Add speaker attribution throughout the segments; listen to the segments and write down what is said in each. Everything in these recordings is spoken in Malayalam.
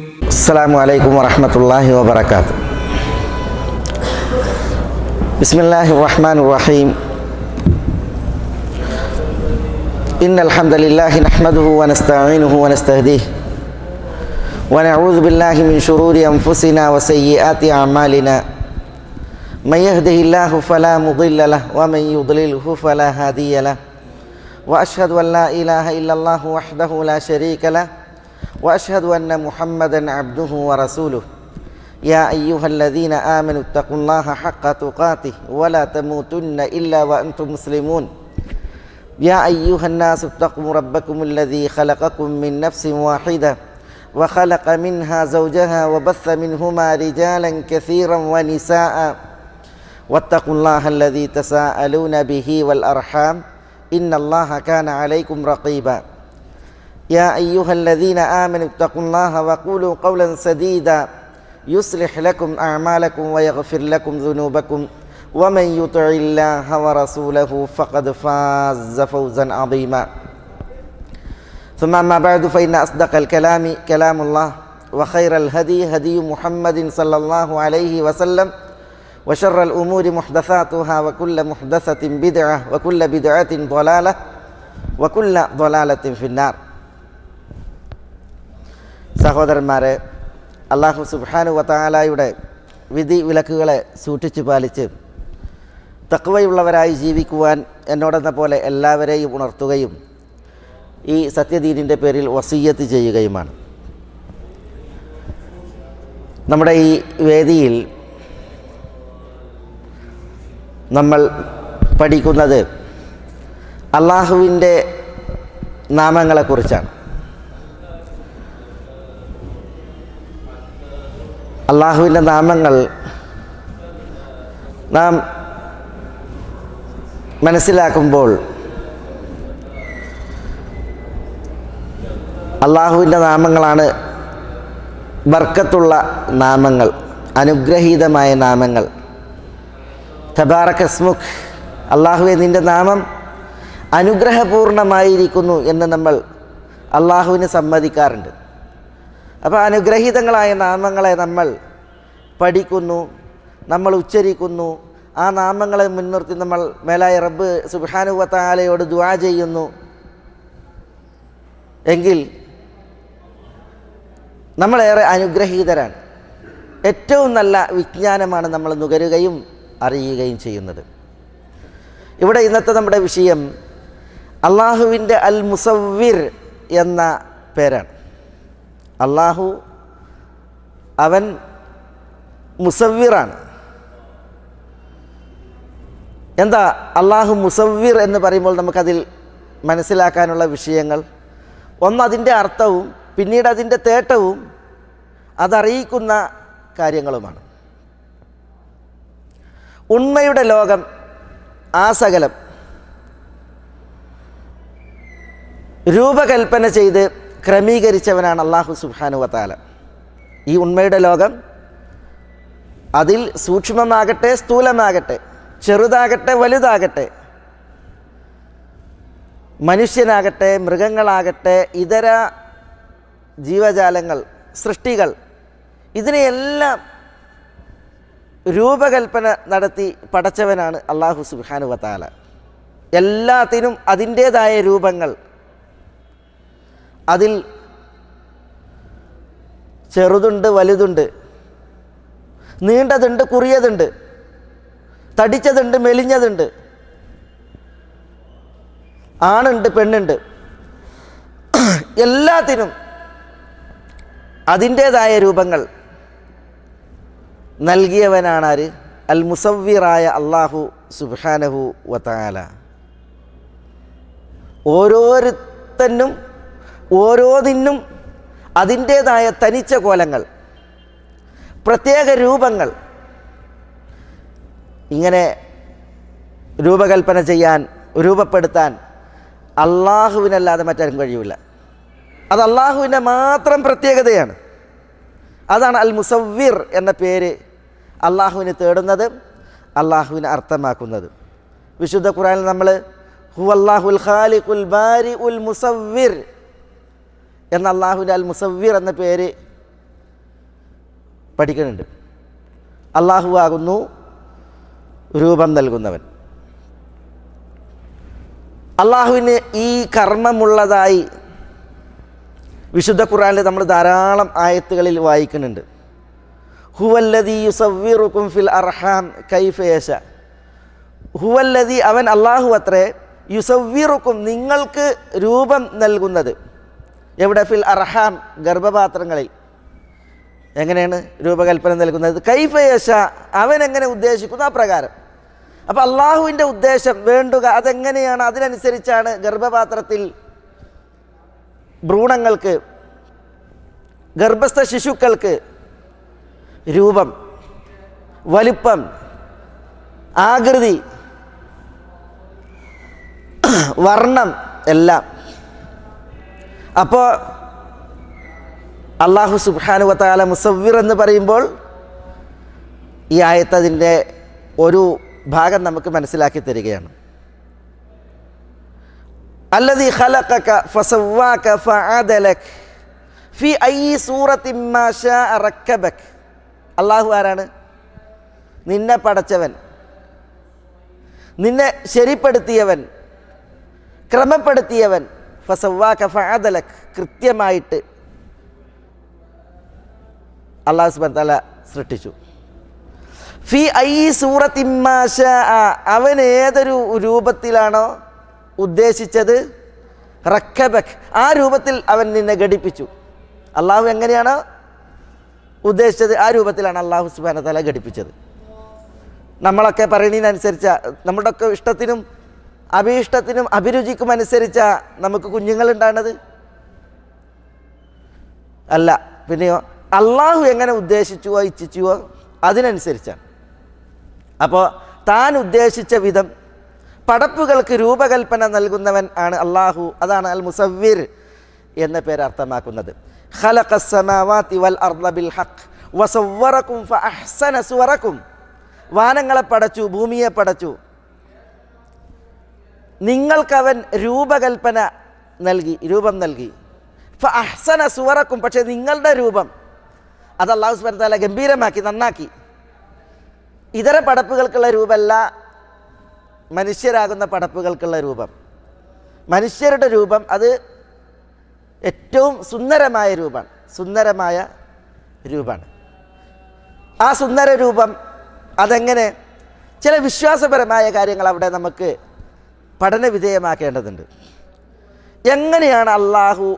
Speaker 1: السلام عليكم ورحمة الله وبركاته. بسم الله الرحمن الرحيم. إن الحمد لله نحمده ونستعينه ونستهديه ونعوذ بالله من شرور أنفسنا وسيئات أعمالنا. من يهده الله فلا مضل له ومن يضلله فلا هادي له. وأشهد أن لا إله إلا الله وحده لا شريك له وأشهد أن محمدًا عبده ورسوله. يا أيها الذين آمنوا اتقوا الله حق تقاته ولا تموتن إلا وأنتم مسلمون. يا أيها الناس اتقوا ربكم الذي خلقكم من نفس واحدة وخلق منها زوجها وبث منهما رجالا كثيرا ونساء واتقوا الله الذي تساءلون به والأرحام إن الله كان عليكم رقيبا. يا أيها الذين آمنوا اتقوا الله وقولوا قولا سديدا يصلح لكم أعمالكم ويغفر لكم ذنوبكم ومن يطع الله ورسوله فقد فاز فوزا عظيما. ثم أما بعد فإن أصدق الكلام كلام الله وخير الهدي هدي محمد صلى الله عليه وسلم وشر الأمور محدثاتها وكل محدثة بدعة وكل بدعة ضلالة وكل ضلالة في النار. സഹോദരന്മാരെ, അല്ലാഹു സുബ്ഹാനഹു വ തആലയുടെ വിധി വിലക്കുകളെ സൂക്ഷിച്ചു പാലിച്ച് തഖ്വയുള്ളവരായി ജീവിക്കുവാൻ എന്നോടെന്ന പോലെ എല്ലാവരെയും ഉണർത്തുകയും ഈ സത്യദീനിൻ്റെ പേരിൽ വസിയ്യത്ത് ചെയ്യുകയുമാണ്. നമ്മുടെ ഈ വേദിയിൽ നമ്മൾ പഠിക്കുന്നത് അല്ലാഹുവിൻ്റെ നാമങ്ങളെക്കുറിച്ചാണ്. അല്ലാഹുവിൻ്റെ നാമങ്ങൾ നാം മനസ്സിലാക്കുമ്പോൾ അല്ലാഹുവിൻ്റെ നാമങ്ങളാണ് ബർക്കത്തുള്ള നാമങ്ങൾ, അനുഗ്രഹീതമായ നാമങ്ങൾ. തബാറക ഇസ്മുക്, അല്ലാഹുവേ നിൻ്റെ നാമം അനുഗ്രഹപൂർണമായിരിക്കുന്നു എന്ന് നമ്മൾ അല്ലാഹുവിന് സമ്മതിക്കാറുണ്ട്. അപ്പോൾ അനുഗ്രഹീതങ്ങളായ നാമങ്ങളെ നമ്മൾ പഠിക്കുന്നു, നമ്മൾ ഉച്ചരിക്കുന്നു. ആ നാമങ്ങളെ മുൻനിർത്തി നമ്മൾ മേലായ റബ്ബ് സുബ്ഹാനഹു വ തആലയോട് ദുആ ചെയ്യുന്നു എങ്കിൽ നമ്മളേറെ അനുഗ്രഹീതരാണ്. ഏറ്റവും നല്ല വിജ്ഞാനമാണ് നമ്മൾ നുകരുകയും അറിയുകയും ചെയ്യുന്നത്. ഇവിടെ ഇന്നത്തെ നമ്മുടെ വിഷയം അല്ലാഹുവിൻ്റെ അൽ മുസവ്വിർ എന്ന പേരാണ്. അല്ലാഹു അവൻ മുസവ്വിറാണ്. എന്താ അല്ലാഹു മുസവ്വിർ എന്ന് പറയുമ്പോൾ നമുക്കതിൽ മനസ്സിലാക്കാനുള്ള വിഷയങ്ങൾ, ഒന്ന് അതിൻ്റെ അർത്ഥവും പിന്നീട് അതിൻ്റെ തേട്ടവും അതറിയിക്കുന്ന കാര്യങ്ങളുമാണ്. ഉണ്മയുടെ ലോകം ആസകലം രൂപകൽപ്പന ചെയ്ത് ക്രമീകരിച്ചവനാണ് അല്ലാഹു സുബ്ഹാനഹു വ തആല. ഈ ഉണ്മയുടെ ലോകം അതിൽ സൂക്ഷ്മമാകട്ടെ സ്ഥൂലമാകട്ടെ, ചെറുതാകട്ടെ വലുതാകട്ടെ, മനുഷ്യനാകട്ടെ മൃഗങ്ങളാകട്ടെ ഇതര ജീവജാലങ്ങൾ സൃഷ്ടികൾ, ഇതിനെയെല്ലാം രൂപകൽപ്പന നടത്തി പടച്ചവനാണ് അല്ലാഹു സുബ്ഹാനഹു വ തആല. എല്ലാത്തിനും അതിൻ്റേതായ രൂപങ്ങൾ, അതിൽ ചെറുതുണ്ട് വലുതുണ്ട്, നീണ്ടതുണ്ട് കുറിയതുണ്ട്, തടിച്ചതുണ്ട് മെലിഞ്ഞതുണ്ട്, ആണുണ്ട് പെണ്ണുണ്ട്. എല്ലാത്തിനും അതിൻ്റേതായ രൂപങ്ങൾ നൽകിയവനാണ് ആര്? അൽ മുസവ്വിറായ അല്ലാഹു സുബ്ഹാനഹു വ തആല. ഓരോരുത്തനും ഓരോന്നിനും അതിൻ്റേതായ തനിച്ച കോലങ്ങൾ, പ്രത്യേക രൂപങ്ങൾ, ഇങ്ങനെ രൂപകൽപ്പന ചെയ്യാൻ, രൂപപ്പെടുത്താൻ അല്ലാഹുവിനല്ലാതെ മറ്റാരും കഴിയില്ല. അത് അല്ലാഹുവിൻ്റെ മാത്രം പ്രത്യേകതയാണ്. അതാണ് അൽ മുസവ്വിർ എന്ന പേര് അല്ലാഹുവിന് തേടുന്നത്, അല്ലാഹുവിനെ അർത്ഥമാക്കുന്നത്. വിശുദ്ധ ഖുർആനിൽ നമ്മൾ ഹുവല്ലാഹുൽ ഖാലിഖുൽ ബാരിഉൽ മുസവ്വിർ എന്ന അല്ലാഹുവിൻ്റെ അൽ മുസവ്വിർ എന്ന പേര് പഠിക്കുന്നുണ്ട്. അള്ളാഹു ആകുന്നു രൂപം നൽകുന്നവൻ. അള്ളാഹുവിന് ഈ കർമ്മമുള്ളതായി വിശുദ്ധ ഖുർആനിൽ നമ്മൾ ധാരാളം ആയത്തുകളിൽ വായിക്കുന്നുണ്ട്. ഹുവല്ലദീ യുസവ്വിറുക്കും ഫിൽ അർഹാം കൈഫ യശാ. ഹുവല്ലദീ, അവൻ അള്ളാഹു അത്രേ, യുസവ്വിറുക്കും, നിങ്ങൾക്ക് രൂപം നൽകുന്നത്. എവിടെ? ഫിൽ അർഹാം, ഗർഭപാത്രങ്ങളിൽ. എങ്ങനെയാണ് രൂപകൽപ്പന നൽകുന്നത്? കൈഫ യശാ, അവൻ എങ്ങനെ ഉദ്ദേശിക്കുന്നു ആ പ്രകാരം. അപ്പം അള്ളാഹുവിൻ്റെ ഉദ്ദേശം വേണ്ടുക അതെങ്ങനെയാണ്, അതിനനുസരിച്ചാണ് ഗർഭപാത്രത്തിൽ ഭ്രൂണങ്ങൾക്ക്, ഗർഭസ്ഥ ശിശുക്കൾക്ക് രൂപം, വലിപ്പം, ആകൃതി, വർണ്ണം എല്ലാം. അപ്പോൾ അള്ളാഹു സുബ്ഹാനഹു വ തആല മുസവ്വിർ എന്ന് പറയുമ്പോൾ ഈ ആയത്തതിൻ്റെ ഒരു ഭാഗം നമുക്ക് മനസ്സിലാക്കി തരികയാണ്. അല്ലദീ ഖലഖക ഫസവ്വാക ഫഅദലക ഫി അയ്യി സൂറത്തിൻ മാ ശാഅ റക്കബക. അള്ളാഹു ആരാണ്? നിന്നെ പടച്ചവൻ, നിന്നെ ശരിപ്പെടുത്തിയവൻ, ക്രമപ്പെടുത്തിയവൻ. ഫസവ്വാക ഫഅദലക, കൃത്യമായിട്ട് അള്ളാഹു സുബ്ഹാനഹു വ തആല സൃഷ്ടിച്ചു. ഫി അയ്യി സൂറത്തിൻ മാ ശാഅ, അവൻ ഏതൊരു രൂപത്തിലാണോ ഉദ്ദേശിച്ചത്, റക്കബക്, ആ രൂപത്തിൽ അവൻ നിന്നെ ഘടിപ്പിച്ചു. അള്ളാഹു എങ്ങനെയാണോ ഉദ്ദേശിച്ചത് ആ രൂപത്തിലാണ് അള്ളാഹു സുബ്ഹാനഹു വ തആല ഘടിപ്പിച്ചത്. നമ്മളൊക്കെ പറയുന്നതിനനുസരിച്ച്, നമ്മുടെയൊക്കെ ഇഷ്ടത്തിനും അഭീഷ്ടത്തിനും അഭിരുചിക്കും അനുസരിച്ചാണ് നമുക്ക് കുഞ്ഞുങ്ങളുണ്ടാകുന്നത്? അല്ല. പിന്നെയോ അള്ളാഹു എങ്ങനെ ഉദ്ദേശിച്ചുവോ ഇച്ഛിച്ചുവോ അതിനനുസരിച്ചാണ്. അപ്പോൾ താൻ ഉദ്ദേശിച്ച വിധം പടപ്പുകൾക്ക് രൂപകൽപ്പന നൽകുന്നവൻ ആണ് അള്ളാഹു. അതാണ് അൽ മുസവ്വിർ എന്ന പേര് അർത്ഥമാക്കുന്നത്. ഖലഖസ് സമാവാതി വൽ അർള ബിൽ ഹഖ് വസവ്വറകും ഫഅഹ്സന സുവറകും. വാനങ്ങളെ പടച്ചു, ഭൂമിയെ പടച്ചു, നിങ്ങൾക്കവൻ രൂപകൽപ്പന നൽകി, രൂപം നൽകി. ഫഅഹ്സന സുവറകും, പക്ഷേ നിങ്ങളുടെ രൂപം അത് അല്ലാഹു സുബ്ഹാനഹു വ തആല ഗംഭീരമാക്കി, നന്നാക്കി. ഇതര പടപ്പുകൾക്കുള്ള രൂപമല്ല മനുഷ്യരാകുന്ന പടപ്പുകൾക്കുള്ള രൂപം. മനുഷ്യരുടെ രൂപം അത് ഏറ്റവും സുന്ദരമായ രൂപമാണ്, സുന്ദരമായ രൂപമാണ്. ആ സുന്ദര രൂപം അതെങ്ങനെ? ചില വിശ്വാസപരമായ കാര്യങ്ങൾ അവിടെ നമുക്ക് പഠന വിധേയമാക്കേണ്ടതുണ്ട്. എങ്ങനെയാണ് അള്ളാഹു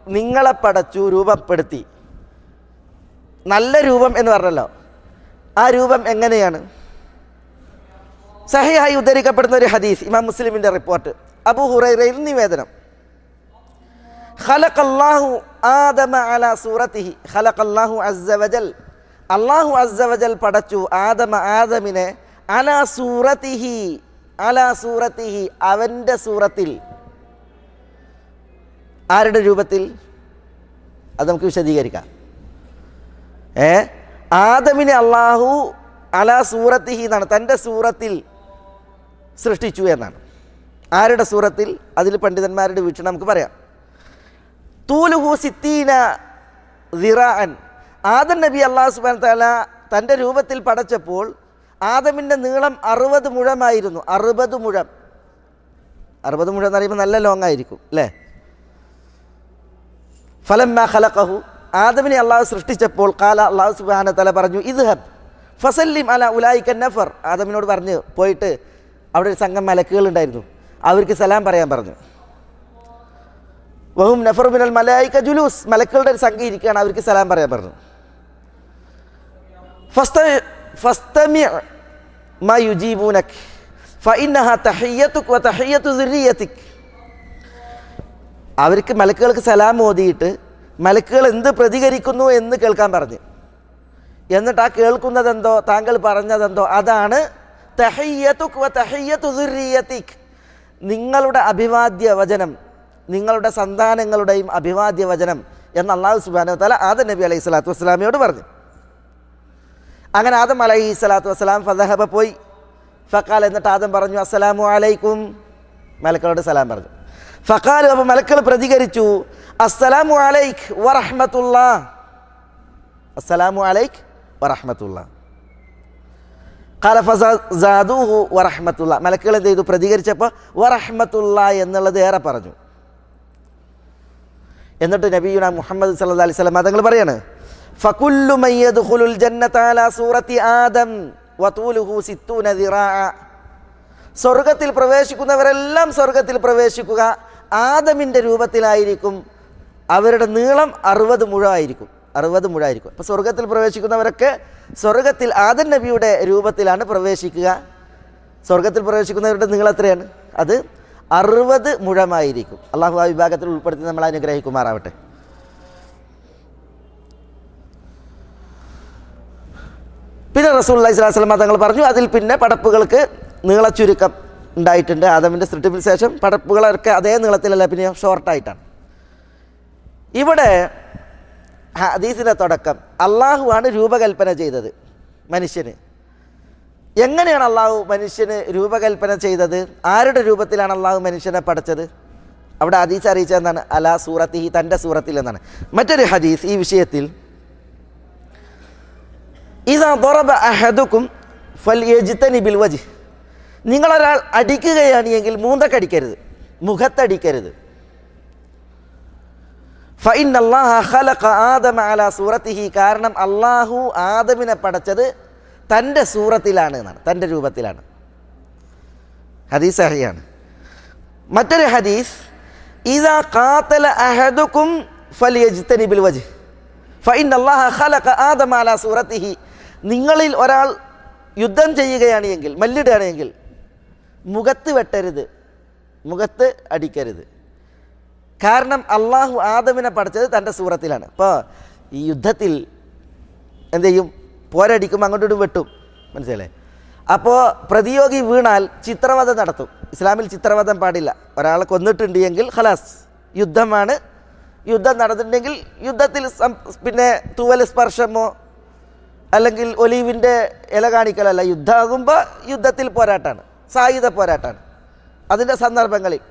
Speaker 1: നിങ്ങളെ പടച്ചു, രൂപപ്പെടുത്തി? നല്ല രൂപം എന്ന് പറഞ്ഞല്ലോ, ആ രൂപം എങ്ങനെയാണ്? സഹിഹായി ഉദ്ധരിക്കപ്പെടുന്ന ഒരു ഹദീസ്, ഇമാം മുസ്ലിമിൻ്റെ റിപ്പോർട്ട്, അബൂ ഹുറൈറയിൽ നിവേദനം. ഖലഖല്ലാഹു ആദമ അലാ സൂറത്തിഹി. ഖലഖല്ലാഹു അസ്സ വജൽ, അല്ലാഹു അസ്സ വജൽ പടച്ചു ആദമ, ആദമിനെ, അലാ സൂറത്തിഹി, അലാ സൂറത്തിഹി, അവൻ്റെ സൂറത്തിൽ. ആരുടെ രൂപത്തിൽ? അത് നമുക്ക് വിശദീകരിക്കാം. ആദമിനെ അള്ളാഹു അലാ സൂറത്തിഹി എന്നാണ്, തൻ്റെ സൂറത്തിൽ സൃഷ്ടിച്ചു എന്നാണ്. ആരുടെ സൂറത്തിൽ? അതിൽ പണ്ഡിതന്മാരുടെ വീക്ഷണം നമുക്ക് പറയാം. തൂലുഹു സിത്തീന ദിറാഅൻ. ആദം നബി അല്ലാഹു സുബ്ഹാനഹു വ തആല തൻ്റെ രൂപത്തിൽ പടച്ചപ്പോൾ ആദമിൻ്റെ നീളം 60 മുഴമായിരുന്നു. 60 മുഴം. 60 മുഴം എന്ന് പറയുമ്പോൾ നല്ല ലോങ് ആയിരിക്കും അല്ലേ? ഫലമ്മാ ഖലഖഹു, ആദമിനെ അള്ളാഹു സൃഷ്ടിച്ചപ്പോൾ ഖാല, അല്ലാഹു സുബ്ഹാനഹു വ തആല പറഞ്ഞു, ഇദ്ഹബ് ഫസല്ലിം അലാ ഉലൈക നഫർ. ആദമിനോട് പറഞ്ഞു, പോയിട്ട് അവിടെ ഒരു സംഘം മലക്കുകളുണ്ടായിരുന്നു, അവർക്ക് സലാം പറയാൻ പറഞ്ഞു. വഹും നഫർ മിനൽ മലായിക ജുലൂസ്, മലക്കുകളുടെ ഒരു സംഘം ഇരിക്കുകയാണ്, അവർക്ക് സലാം പറയാൻ പറഞ്ഞു. ഫസ്തമി മാ യുജീബൂനക് ഫഇന്നഹാ തഹിയ്യതുക വ തഹിയ്യതു ദുർരിയ്യതിക. അവർക്ക് മലക്കുകൾക്ക് സലാം ഓതിയിട്ട് മലക്കുകൾ എന്ത് പ്രതികരിക്കുന്നു എന്ന് കേൾക്കാൻ പറഞ്ഞു. എന്നിട്ട് ആ കേൾക്കുന്നതെന്തോ, താങ്കൾ പറഞ്ഞതെന്തോ, അതാണ് തഹിയ്യതുക വ തഹിയ്യതു ദുർരിയ്യതിക, നിങ്ങളുടെ അഭിവാദ്യ വചനം, നിങ്ങളുടെ സന്താനങ്ങളുടെയും അഭിവാദ്യ വചനം എന്ന് അല്ലാഹു സുബ്ഹാനഹു വ തആല ആദം നബി അലൈഹി സ്വലാത്തു വസ്സലാമയോട് പറഞ്ഞു. അങ്ങനെ ആദം അലൈഹി സ്വലാത്തു വസ്സലാം ഫദഹബ പോയി. ഫഖാൽ, എന്നിട്ട് ആദം പറഞ്ഞു, അസ്സലാമു അലൈക്കും, മലക്കളോട് സലാം പറഞ്ഞു. ഫഖാൽ, അപ്പോൾ മലക്കൾ പ്രതികരിച്ചു, അസ്സലാമു അലൈക് വറഹ്മത്തുള്ളാഹ്, അസ്സലാമു അലൈക് വറഹ്മത്തുള്ള. ഖാല ഫസാദൂഹു വറഹ്മത്തുള്ള. മലക്കുകൾ എന്ത് ചെയ്തു? പ്രതികരിച്ചപ്പോൾ വറഹ്മത്തുള്ള എന്നുള്ളത് ഏറെ പറഞ്ഞു. എന്നിട്ട് നബിയുനാ മുഹമ്മദ് സല്ലല്ലാഹു അലൈഹി വസല്ലം തങ്ങൾ പറയാണ്, ഫകുല്ലു മൻ യദ്ഖുലുൽ ജന്നത അലാ സൂറത്തി ആദം വതൂലുഹു 60 ദിറാഅ. സ്വർഗത്തിൽ പ്രവേശിക്കുന്നവരെല്ലാം സ്വർഗത്തിൽ പ്രവേശിക്കുക ആദമിൻ്റെ രൂപത്തിലായിരിക്കും. അവരുടെ നീളം 60 മുഴമായിരിക്കും. 60 മുഴമായിരിക്കും. അപ്പോൾ സ്വർഗത്തിൽ പ്രവേശിക്കുന്നവരൊക്കെ സ്വർഗത്തിൽ ആദം നബിയുടെ രൂപത്തിലാണ് പ്രവേശിക്കുക. സ്വർഗത്തിൽ പ്രവേശിക്കുന്നവരുടെ നീളം എത്രയാണ്? അത് 60 മുഴമായിരിക്കും. അള്ളാഹു ആ വിഭാഗത്തിൽ ഉൾപ്പെടുത്തി നമ്മൾ അനുഗ്രഹിക്കുമാറാവട്ടെ. പിന്നെ റസൂലുള്ളാഹി സ്വല്ലല്ലാഹു അലൈഹി വസല്ലം തങ്ങൾ പറഞ്ഞു, അതിൽ പിന്നെ പടപ്പുകൾക്ക് നീളച്ചുരുക്കം ഉണ്ടായിട്ടുണ്ട്. ആദമിൻ്റെ സൃഷ്ടിപ്പിന് ശേഷം പടപ്പുകളൊക്കെ അതേ നീളത്തിലല്ല, പിന്നെ ഷോർട്ടായിട്ടാണ്. ഇവിടെ ഹദീസിൻ്റെ തുടക്കം അള്ളാഹുവാണ് രൂപകൽപ്പന ചെയ്തത് മനുഷ്യന്. എങ്ങനെയാണ് അള്ളാഹു മനുഷ്യന് രൂപകൽപ്പന ചെയ്തത്? ആരുടെ രൂപത്തിലാണ് അള്ളാഹു മനുഷ്യനെ പഠിച്ചത്? അവിടെ ഹദീസ് അറിയിച്ചത് എന്താണ്? അലാ സൂറത്തിഹി, തൻ്റെ സൂറത്തിൽ എന്നാണ്. മറ്റൊരു ഹദീസ് ഈ വിഷയത്തിൽ, ഇദാ ദറബ അഹദുക്കും ഫൽയജ്തനിബിൽ വജ്ഹ്. നിങ്ങളൊരാൾ അടിക്കുകയാണ് എങ്കിൽ മൂന്തക്കടിക്കരുത്, മുഖത്തടിക്കരുത്. ഫഇന്നല്ലാഹ ഖലഖ ആദമ അലാ സൂറത്തിഹി. കാരണം അള്ളാഹു ആദമിനെ പടച്ചത് തൻ്റെ സൂറത്തിലാണ് എന്നാണ്, തൻ്റെ രൂപത്തിലാണ്. ഹദീസ് സഹിഹാണ്. മറ്റൊരു ഹദീസ്, ഇദാ ഖാതല അഹദുക്കും ഫൽയജ്തനിബിൽ വജ്ഹ് ഫഇന്നല്ലാഹ ഖലഖ ആദമ അലാ സൂറത്തിഹി. നിങ്ങളിൽ ഒരാൾ യുദ്ധം ചെയ്യുകയാണ് എങ്കിൽ, മല്ലിടുകയാണെങ്കിൽ മുഖത്ത് വെട്ടരുത്, മുഖത്ത് അടിക്കരുത്. കാരണം അള്ളാഹു ആദമിനെ പഠിച്ചത് തൻ്റെ സൂറത്തിലാണ്. അപ്പോൾ ഈ യുദ്ധത്തിൽ എന്ത് ചെയ്യും? പോരടിക്കും, അങ്ങോട്ടും വെട്ടും. മനസ്സിലല്ലേ? അപ്പോൾ പ്രതിയോഗി വീണാൽ ചിത്രവധം നടത്തും. ഇസ്ലാമിൽ ചിത്രവധം പാടില്ല. ഒരാളെ കൊന്നിട്ടുണ്ട് എങ്കിൽ ഖലാസ്, യുദ്ധമാണ്. യുദ്ധം നടന്നിട്ടുണ്ടെങ്കിൽ യുദ്ധത്തിൽ പിന്നെ തൂവൽ സ്പർശമോ അല്ലെങ്കിൽ ഒലീവിൻ്റെ ഇല കാണിക്കലല്ല. യുദ്ധമാകുമ്പോൾ യുദ്ധത്തിൽ പോരാട്ടമാണ്, സായുധ പോരാട്ടമാണ്. അതിൻ്റെ സന്ദർഭങ്ങളിൽ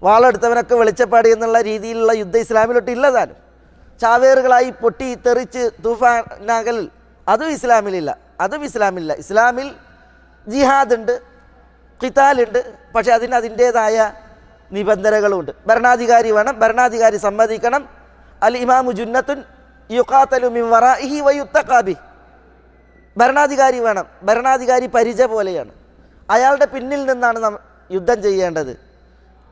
Speaker 1: വാളെടുത്തവനൊക്കെ വെളിച്ചപ്പാടി എന്നുള്ള രീതിയിലുള്ള യുദ്ധം ഇസ്ലാമിലോട്ട് ഇല്ലതാനും. ചാവേറുകളായി പൊട്ടി തെറിച്ച് തൂഫാനാകൽ അതും ഇസ്ലാമിലില്ല, അതും ഇസ്ലാമില്ല. ഇസ്ലാമിൽ ജിഹാദ് ഉണ്ട്, ഖിതാലുണ്ട്. പക്ഷേ അതിന് അതിൻ്റേതായ നിബന്ധനകളുമുണ്ട്. ഭരണാധികാരി വേണം, ഭരണാധികാരി സമ്മതിക്കണം. അൽ ഇമാമു ജുന്നത്തുൻ യുഖാതലു മിൻ വറാഇഹി വയുത്തഖാ ബിഹി. ഭരണാധികാരി വേണം, ഭരണാധികാരി പരിച പോലെയാണ്. അയാളുടെ പിന്നിൽ നിന്നാണ് യുദ്ധം ചെയ്യേണ്ടത്,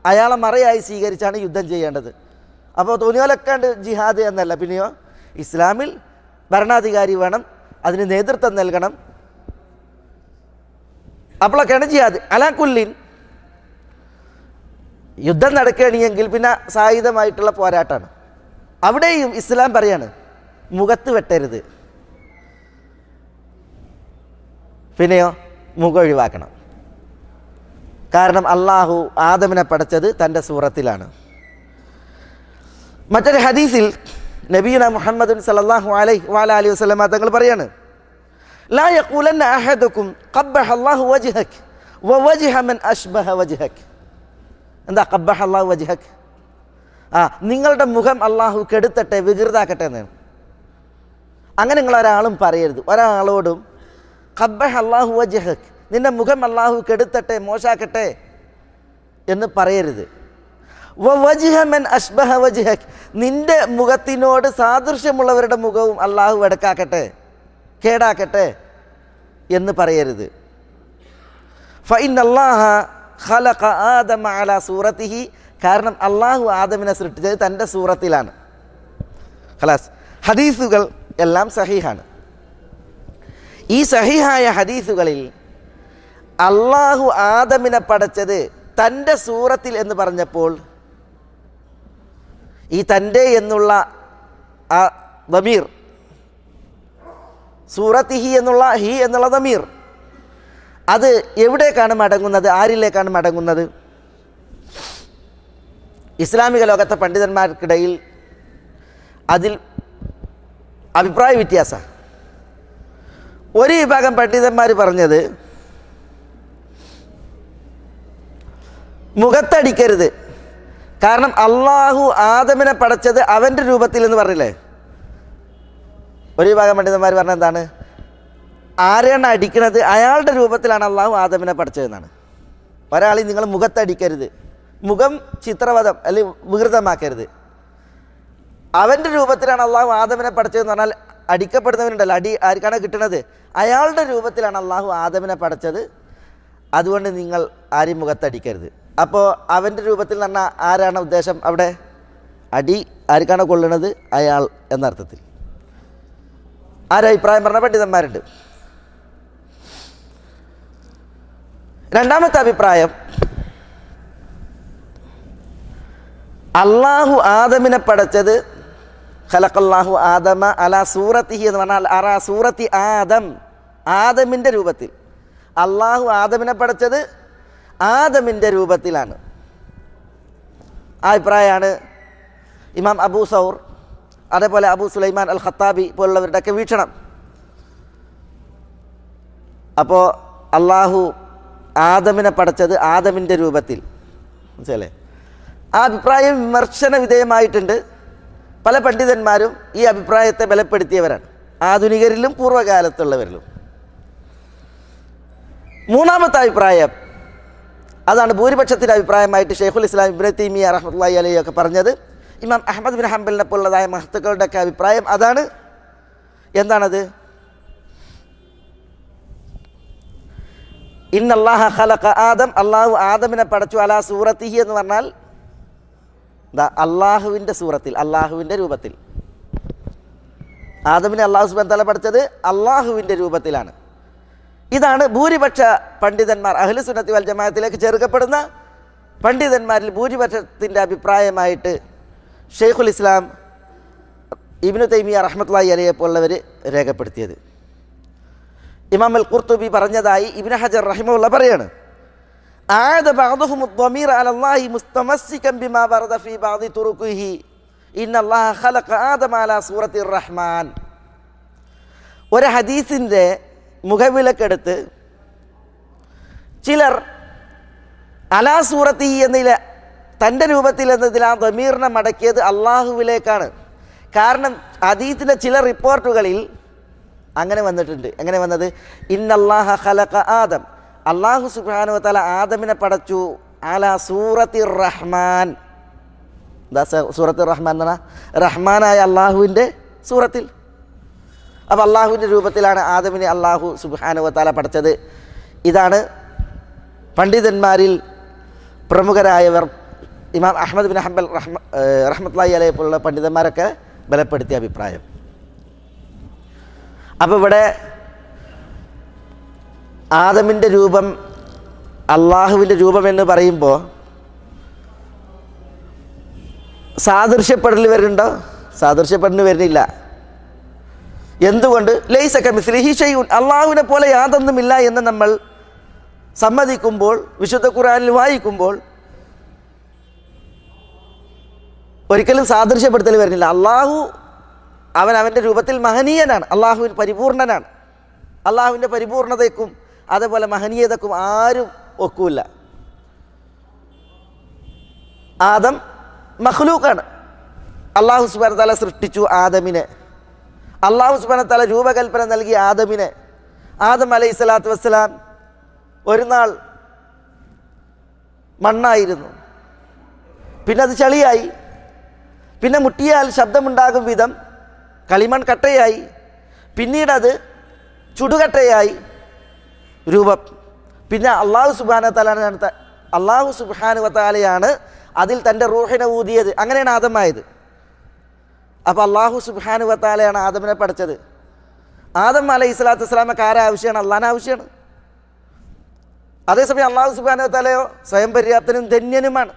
Speaker 1: അയാളെ മറയായി സ്വീകരിച്ചാണ് യുദ്ധം ചെയ്യേണ്ടത്. അപ്പോൾ തോന്നിയാലൊക്കെണ്ട് ജിഹാദ് എന്നല്ല. പിന്നെയോ ഇസ്ലാമിൽ ഭരണാധികാരി വേണം, അതിന് നേതൃത്വം നൽകണം. അപ്പോഴൊക്കെയാണ് ജിഹാദ്. അലാക്കുല്ലിൻ യുദ്ധം നടക്കുകയാണെങ്കിൽ പിന്നെ സായുധമായിട്ടുള്ള പോരാട്ടമാണ്. അവിടെയും ഇസ്ലാം പറയാണ് മുഖത്ത് വെട്ടരുത്, പിന്നെയോ മുഖം ഒഴിവാക്കണം. കാരണം അള്ളാഹു ആദമിനെ പഠിച്ചത് തൻ്റെ സൂറത്തിലാണ്. മറ്റൊരു ഹദീസിൽ നബിയുനാ മുഹമ്മദ് സല്ലല്ലാഹു അലൈഹി വസല്ലം തങ്ങൾ പറയാണ്, ലാ യഖൂലന്ന അഹദുക്കും ഖബ്ബഹ അല്ലാഹു വജ്ഹക വവജ്ഹ മൻ അശ്ബഹ വജ്ഹക. എന്താ ഖബ്ബഹ അല്ലാഹു വജ്ഹക? നിങ്ങളുടെ മുഖം അള്ളാഹു കെടുത്തട്ടെ, വികൃതാക്കട്ടെ എന്നാണ്. അങ്ങനെ നിങ്ങളൊരാളും പറയരുത്, ഒരാളോടും ഖബ്ബഹ അല്ലാഹു വജ്ഹക, നിന്റെ മുഖം അള്ളാഹു കെടുത്തട്ടെ, മോശാക്കട്ടെ എന്ന് പറയരുത്. വവജ്ഹ മൻ അശ്ബഹ വജ്ഹക, നിന്റെ മുഖത്തിനോട് സാദൃശ്യമുള്ളവരുടെ മുഖവും അള്ളാഹു വെടക്കാക്കട്ടെ, കേടാക്കട്ടെ എന്ന് പറയരുത്. ഫഇന്നല്ലാഹ ഖലഖ ആദമ അലാ സൂറത്തിഹി, കാരണം അള്ളാഹു ആദമിനെ സൃഷ്ടിച്ചത് തൻ്റെ സൂറത്തിലാണ്. ഖലാസ്. ഹദീസുകൾ എല്ലാം സഹീഹാണ്. ഈ സഹീഹായ ഹദീസുകളിൽ അള്ളാഹു ആദമിനെ പടച്ചത് തൻ്റെ സൂറത്തിൽ എന്ന് പറഞ്ഞപ്പോൾ ഈ തൻ്റെ എന്നുള്ള ആ ദമീർ, സൂറത്തിഹി എന്നുള്ള ഹി എന്നുള്ള ദമീർ, അത് എവിടേക്കാണ് മടങ്ങുന്നത്? ആരിലേക്കാണ് മടങ്ങുന്നത്? ഇസ്ലാമിക ലോകത്തെ പണ്ഡിതന്മാർക്കിടയിൽ അതിൽ അഭിപ്രായ വ്യത്യാസം. ഒരു വിഭാഗം പണ്ഡിതന്മാർ പറഞ്ഞത് മുഖത്തടിക്കരുത്, കാരണം അള്ളാഹു ആദമിനെ പടച്ചത് അവൻ്റെ രൂപത്തിൽ എന്ന് പറഞ്ഞില്ലേ, ഒരു വിഭാഗം പണ്ഡിതന്മാർ പറഞ്ഞ എന്താണ്, ആരെയാണ് അടിക്കുന്നത് അയാളുടെ രൂപത്തിലാണ് അള്ളാഹു ആദമിനെ പഠിച്ചതെന്നാണ്. ഒരാളെ നിങ്ങൾ മുഖത്തടിക്കരുത്, മുഖം ചിത്രവധം അല്ലെങ്കിൽ വികൃതമാക്കരുത്, അവൻ്റെ രൂപത്തിലാണ് അള്ളാഹു ആദമിനെ പഠിച്ചതെന്ന് പറഞ്ഞാൽ അടിക്കപ്പെടുന്നവനുണ്ടല്ലോ, അടി ആർക്കാണ് കിട്ടുന്നത്, അയാളുടെ രൂപത്തിലാണ് അള്ളാഹു ആദമിനെ പഠിച്ചത്, അതുകൊണ്ട് നിങ്ങൾ ആരെയും മുഖത്തടിക്കരുത്. അപ്പോൾ അവൻ്റെ രൂപത്തിൽ എന്ന് പറഞ്ഞാൽ ആരാണ് ഉദ്ദേശം അവിടെ, അടി ആർക്കാണ് കൊള്ളുന്നത് അയാൾ എന്നർത്ഥത്തിൽ. ആരഭിപ്രായം പറഞ്ഞ പണ്ഡിതന്മാരുണ്ട്. രണ്ടാമത്തെ അഭിപ്രായം, അള്ളാഹു ആദമിനെ പടച്ചത് ഖലഖല്ലാഹു ആദമ അലാ സൂറത്തിഹി എന്ന് പറഞ്ഞാൽ അറാ സൂറത്തി ആദം, ആദമിൻ്റെ രൂപത്തിൽ. അള്ളാഹു ആദമിനെ പടച്ചത് ആദമിൻ്റെ രൂപത്തിലാണ്. ആ അഭിപ്രായമാണ് ഇമാം അബൂ സൗർ, അതേപോലെ അബൂ സുലൈമാൻ അൽ ഖത്താബി പോലുള്ളവരുടെയൊക്കെ വീക്ഷണം. അപ്പോൾ അള്ളാഹു ആദമിനെ പടച്ചത് ആദമിൻ്റെ രൂപത്തിൽ, മനസ്സിലല്ലേ? ആ അഭിപ്രായം വിമർശന വിധേയമായിട്ടുണ്ട്. പല പണ്ഡിതന്മാരും ഈ അഭിപ്രായത്തെ ബലപ്പെടുത്തിയവരാണ്, ആധുനികരിലും പൂർവ്വകാലത്തുള്ളവരിലും. മൂന്നാമത്തെ അഭിപ്രായം, അതാണ് ഭൂരിപക്ഷത്തിൻ്റെ അഭിപ്രായമായിട്ട് ഷെയ്ഖുൽ ഇസ്ലാം ഇബ്നു തൈമിയ്യ റഹ്മത്തുള്ളാഹി അലൈഹി ഒക്കെ പറഞ്ഞത്, ഇമാം അഹ്മദ് ബിൻ ഹംബലിനെ പോലുള്ളതായ മഹത്തുക്കളുടെയൊക്കെ അഭിപ്രായം അതാണ്. എന്താണത്? ഇന്നല്ലാഹ ഖലഖ ആദം, അള്ളാഹു ആദമിനെ പടച്ചു അലാ സൂറത്തിഹി എന്ന് പറഞ്ഞാൽ അള്ളാഹുവിൻ്റെ സൂറത്തിൽ, അള്ളാഹുവിൻ്റെ രൂപത്തിൽ. ആദമിനെ അള്ളാഹു സുബ്ഹാനഹു വ തആല പഠിച്ചത് അള്ളാഹുവിൻ്റെ രൂപത്തിലാണ്. ഇതാണ് ഭൂരിപക്ഷ പണ്ഡിതന്മാർ, അഹ്ലു സുന്നത്തി വൽ ജമാഅത്തിലേക്ക് ചേർക്കപ്പെടുന്ന പണ്ഡിതന്മാരിൽ ഭൂരിപക്ഷത്തിൻ്റെ അഭിപ്രായമായിട്ട് ഷെയ്ഖുൽ ഇസ്ലാം ഇബ്നു തൈമിയ്യ റഹ്മത്തുള്ളാഹി അലൈഹി പോലുള്ളവർ രേഖപ്പെടുത്തിയത്. ഇമാം അൽ ഖുർത്തുബി പറഞ്ഞതായി ഇബ്നു ഹജർ റഹിമഹുല്ലാഹ് പറയാണ്, ആദ ബഅദുഹും അദ്ദമീർ അലല്ലാഹി മുസ്തമസ്സികൻ ബിമാ വറദ ഫീ ബഅദി തുറുഖിഹി ഇന്നല്ലാഹ ഖലഖ ആദമ അലാ സൂറത്തിർ റഹ്മാൻ. ഒരു ഹദീസിൻ്റെ മുഖവിലക്കെടുത്ത് ചിലർ അലാ സൂറത്തി എന്നതിൽ തൻ്റെ രൂപത്തിൽ എന്നതിൽ ആ ദമീറിനെ മടക്കിയത് അള്ളാഹുവിലേക്കാണ്. കാരണം ഹദീസിൻ്റെ ചില റിപ്പോർട്ടുകളിൽ അങ്ങനെ വന്നിട്ടുണ്ട്. എങ്ങനെ വന്നത്? ഇന്നല്ലാഹ ഖലഖ ആദം, അള്ളാഹു സുബ്ഹാനഹു വ തആല ആദമിനെ പടച്ചു അലാ സൂറത്തിർ റഹ്മാൻ. എന്താ സൂറത്തുർ റഹ്മാൻ എന്ന് പറഞ്ഞാൽ? റഹ്മാനായ അള്ളാഹുവിൻ്റെ സൂറത്തിൽ. അപ്പോൾ അള്ളാഹുവിൻ്റെ രൂപത്തിലാണ് ആദമിനെ അള്ളാഹു സുബ്ഹാനഹു വ തആല പഠിച്ചത്. ഇതാണ് പണ്ഡിതന്മാരിൽ പ്രമുഖരായവർ ഇമാം അഹ്മദ് ബിൻ ഹംബൽ റഹ്മത്തുള്ളാഹി അലൈഹി പോലുള്ള പണ്ഡിതന്മാരൊക്കെ ബലപ്പെടുത്തിയ അഭിപ്രായം. അപ്പോൾ ഇവിടെ ആദമിൻ്റെ രൂപം അള്ളാഹുവിൻ്റെ രൂപമെന്ന് പറയുമ്പോൾ സാദൃശ്യപ്പെടൽ വരുന്നുണ്ടോ? സാദൃശ്യപ്പെടൽ വരുന്നില്ല. എന്തുകൊണ്ട്? ലൈസ കമിസ്ലിഹി ഷൈഉൻ, അള്ളാഹുവിനെ പോലെ യാതൊന്നുമില്ല എന്ന് നമ്മൾ സമ്മതിക്കുമ്പോൾ, വിശുദ്ധ ഖുർആനിൽ വായിക്കുമ്പോൾ ഒരിക്കലും സാദൃശ്യപ്പെടുത്തൽ വരുന്നില്ല. അള്ളാഹു അവൻ്റെ രൂപത്തിൽ മഹനീയനാണ്, അള്ളാഹുവിൻ പരിപൂർണനാണ്. അള്ളാഹുവിൻ്റെ പരിപൂർണതയ്ക്കും അതേപോലെ മഹനീയതക്കും ആരും ഒക്കില്ല. ആദം മഖ്ലൂഖാണ്, അള്ളാഹു സുബ്ഹാനഹു വ തആല സൃഷ്ടിച്ചു ആദമിനെ. അള്ളാഹു സുബ്ഹാനഹു വ തആല രൂപകൽപ്പന നൽകിയ ആദമിനെ. ആദം അലൈഹി സ്വലാത്തു വസ്സലാം ഒരു നാൾ മണ്ണായിരുന്നു, പിന്നെ അത് ചളിയായി, പിന്നെ മുട്ടിയാൽ ശബ്ദമുണ്ടാകും വിധം കളിമൺ കട്ടയായി, പിന്നീടത് ചുടുകട്ടയായി രൂപം. പിന്നെ അള്ളാഹു സുബ്ഹാനഹു വ തആലയാണ് അതിൽ തൻ്റെ റൂഹിനെ ഊതിയത്. അങ്ങനെയാണ് ആദമായത്. അപ്പോൾ അള്ളാഹു സുബ്ഹാനഹു വ തആലയാണ് ആദമിനെ പഠിച്ചത്. ആദം അലൈഹി സ്വലാത്തു വസ്സലാമക്ക് ആരെ ആവശ്യമാണ്? അള്ളാഹിനെ ആവശ്യമാണ്. അതേസമയം അള്ളാഹു സുബ്ഹാനഹു വ തആലയോ സ്വയം പര്യാപ്തനും ധന്യനുമാണ്.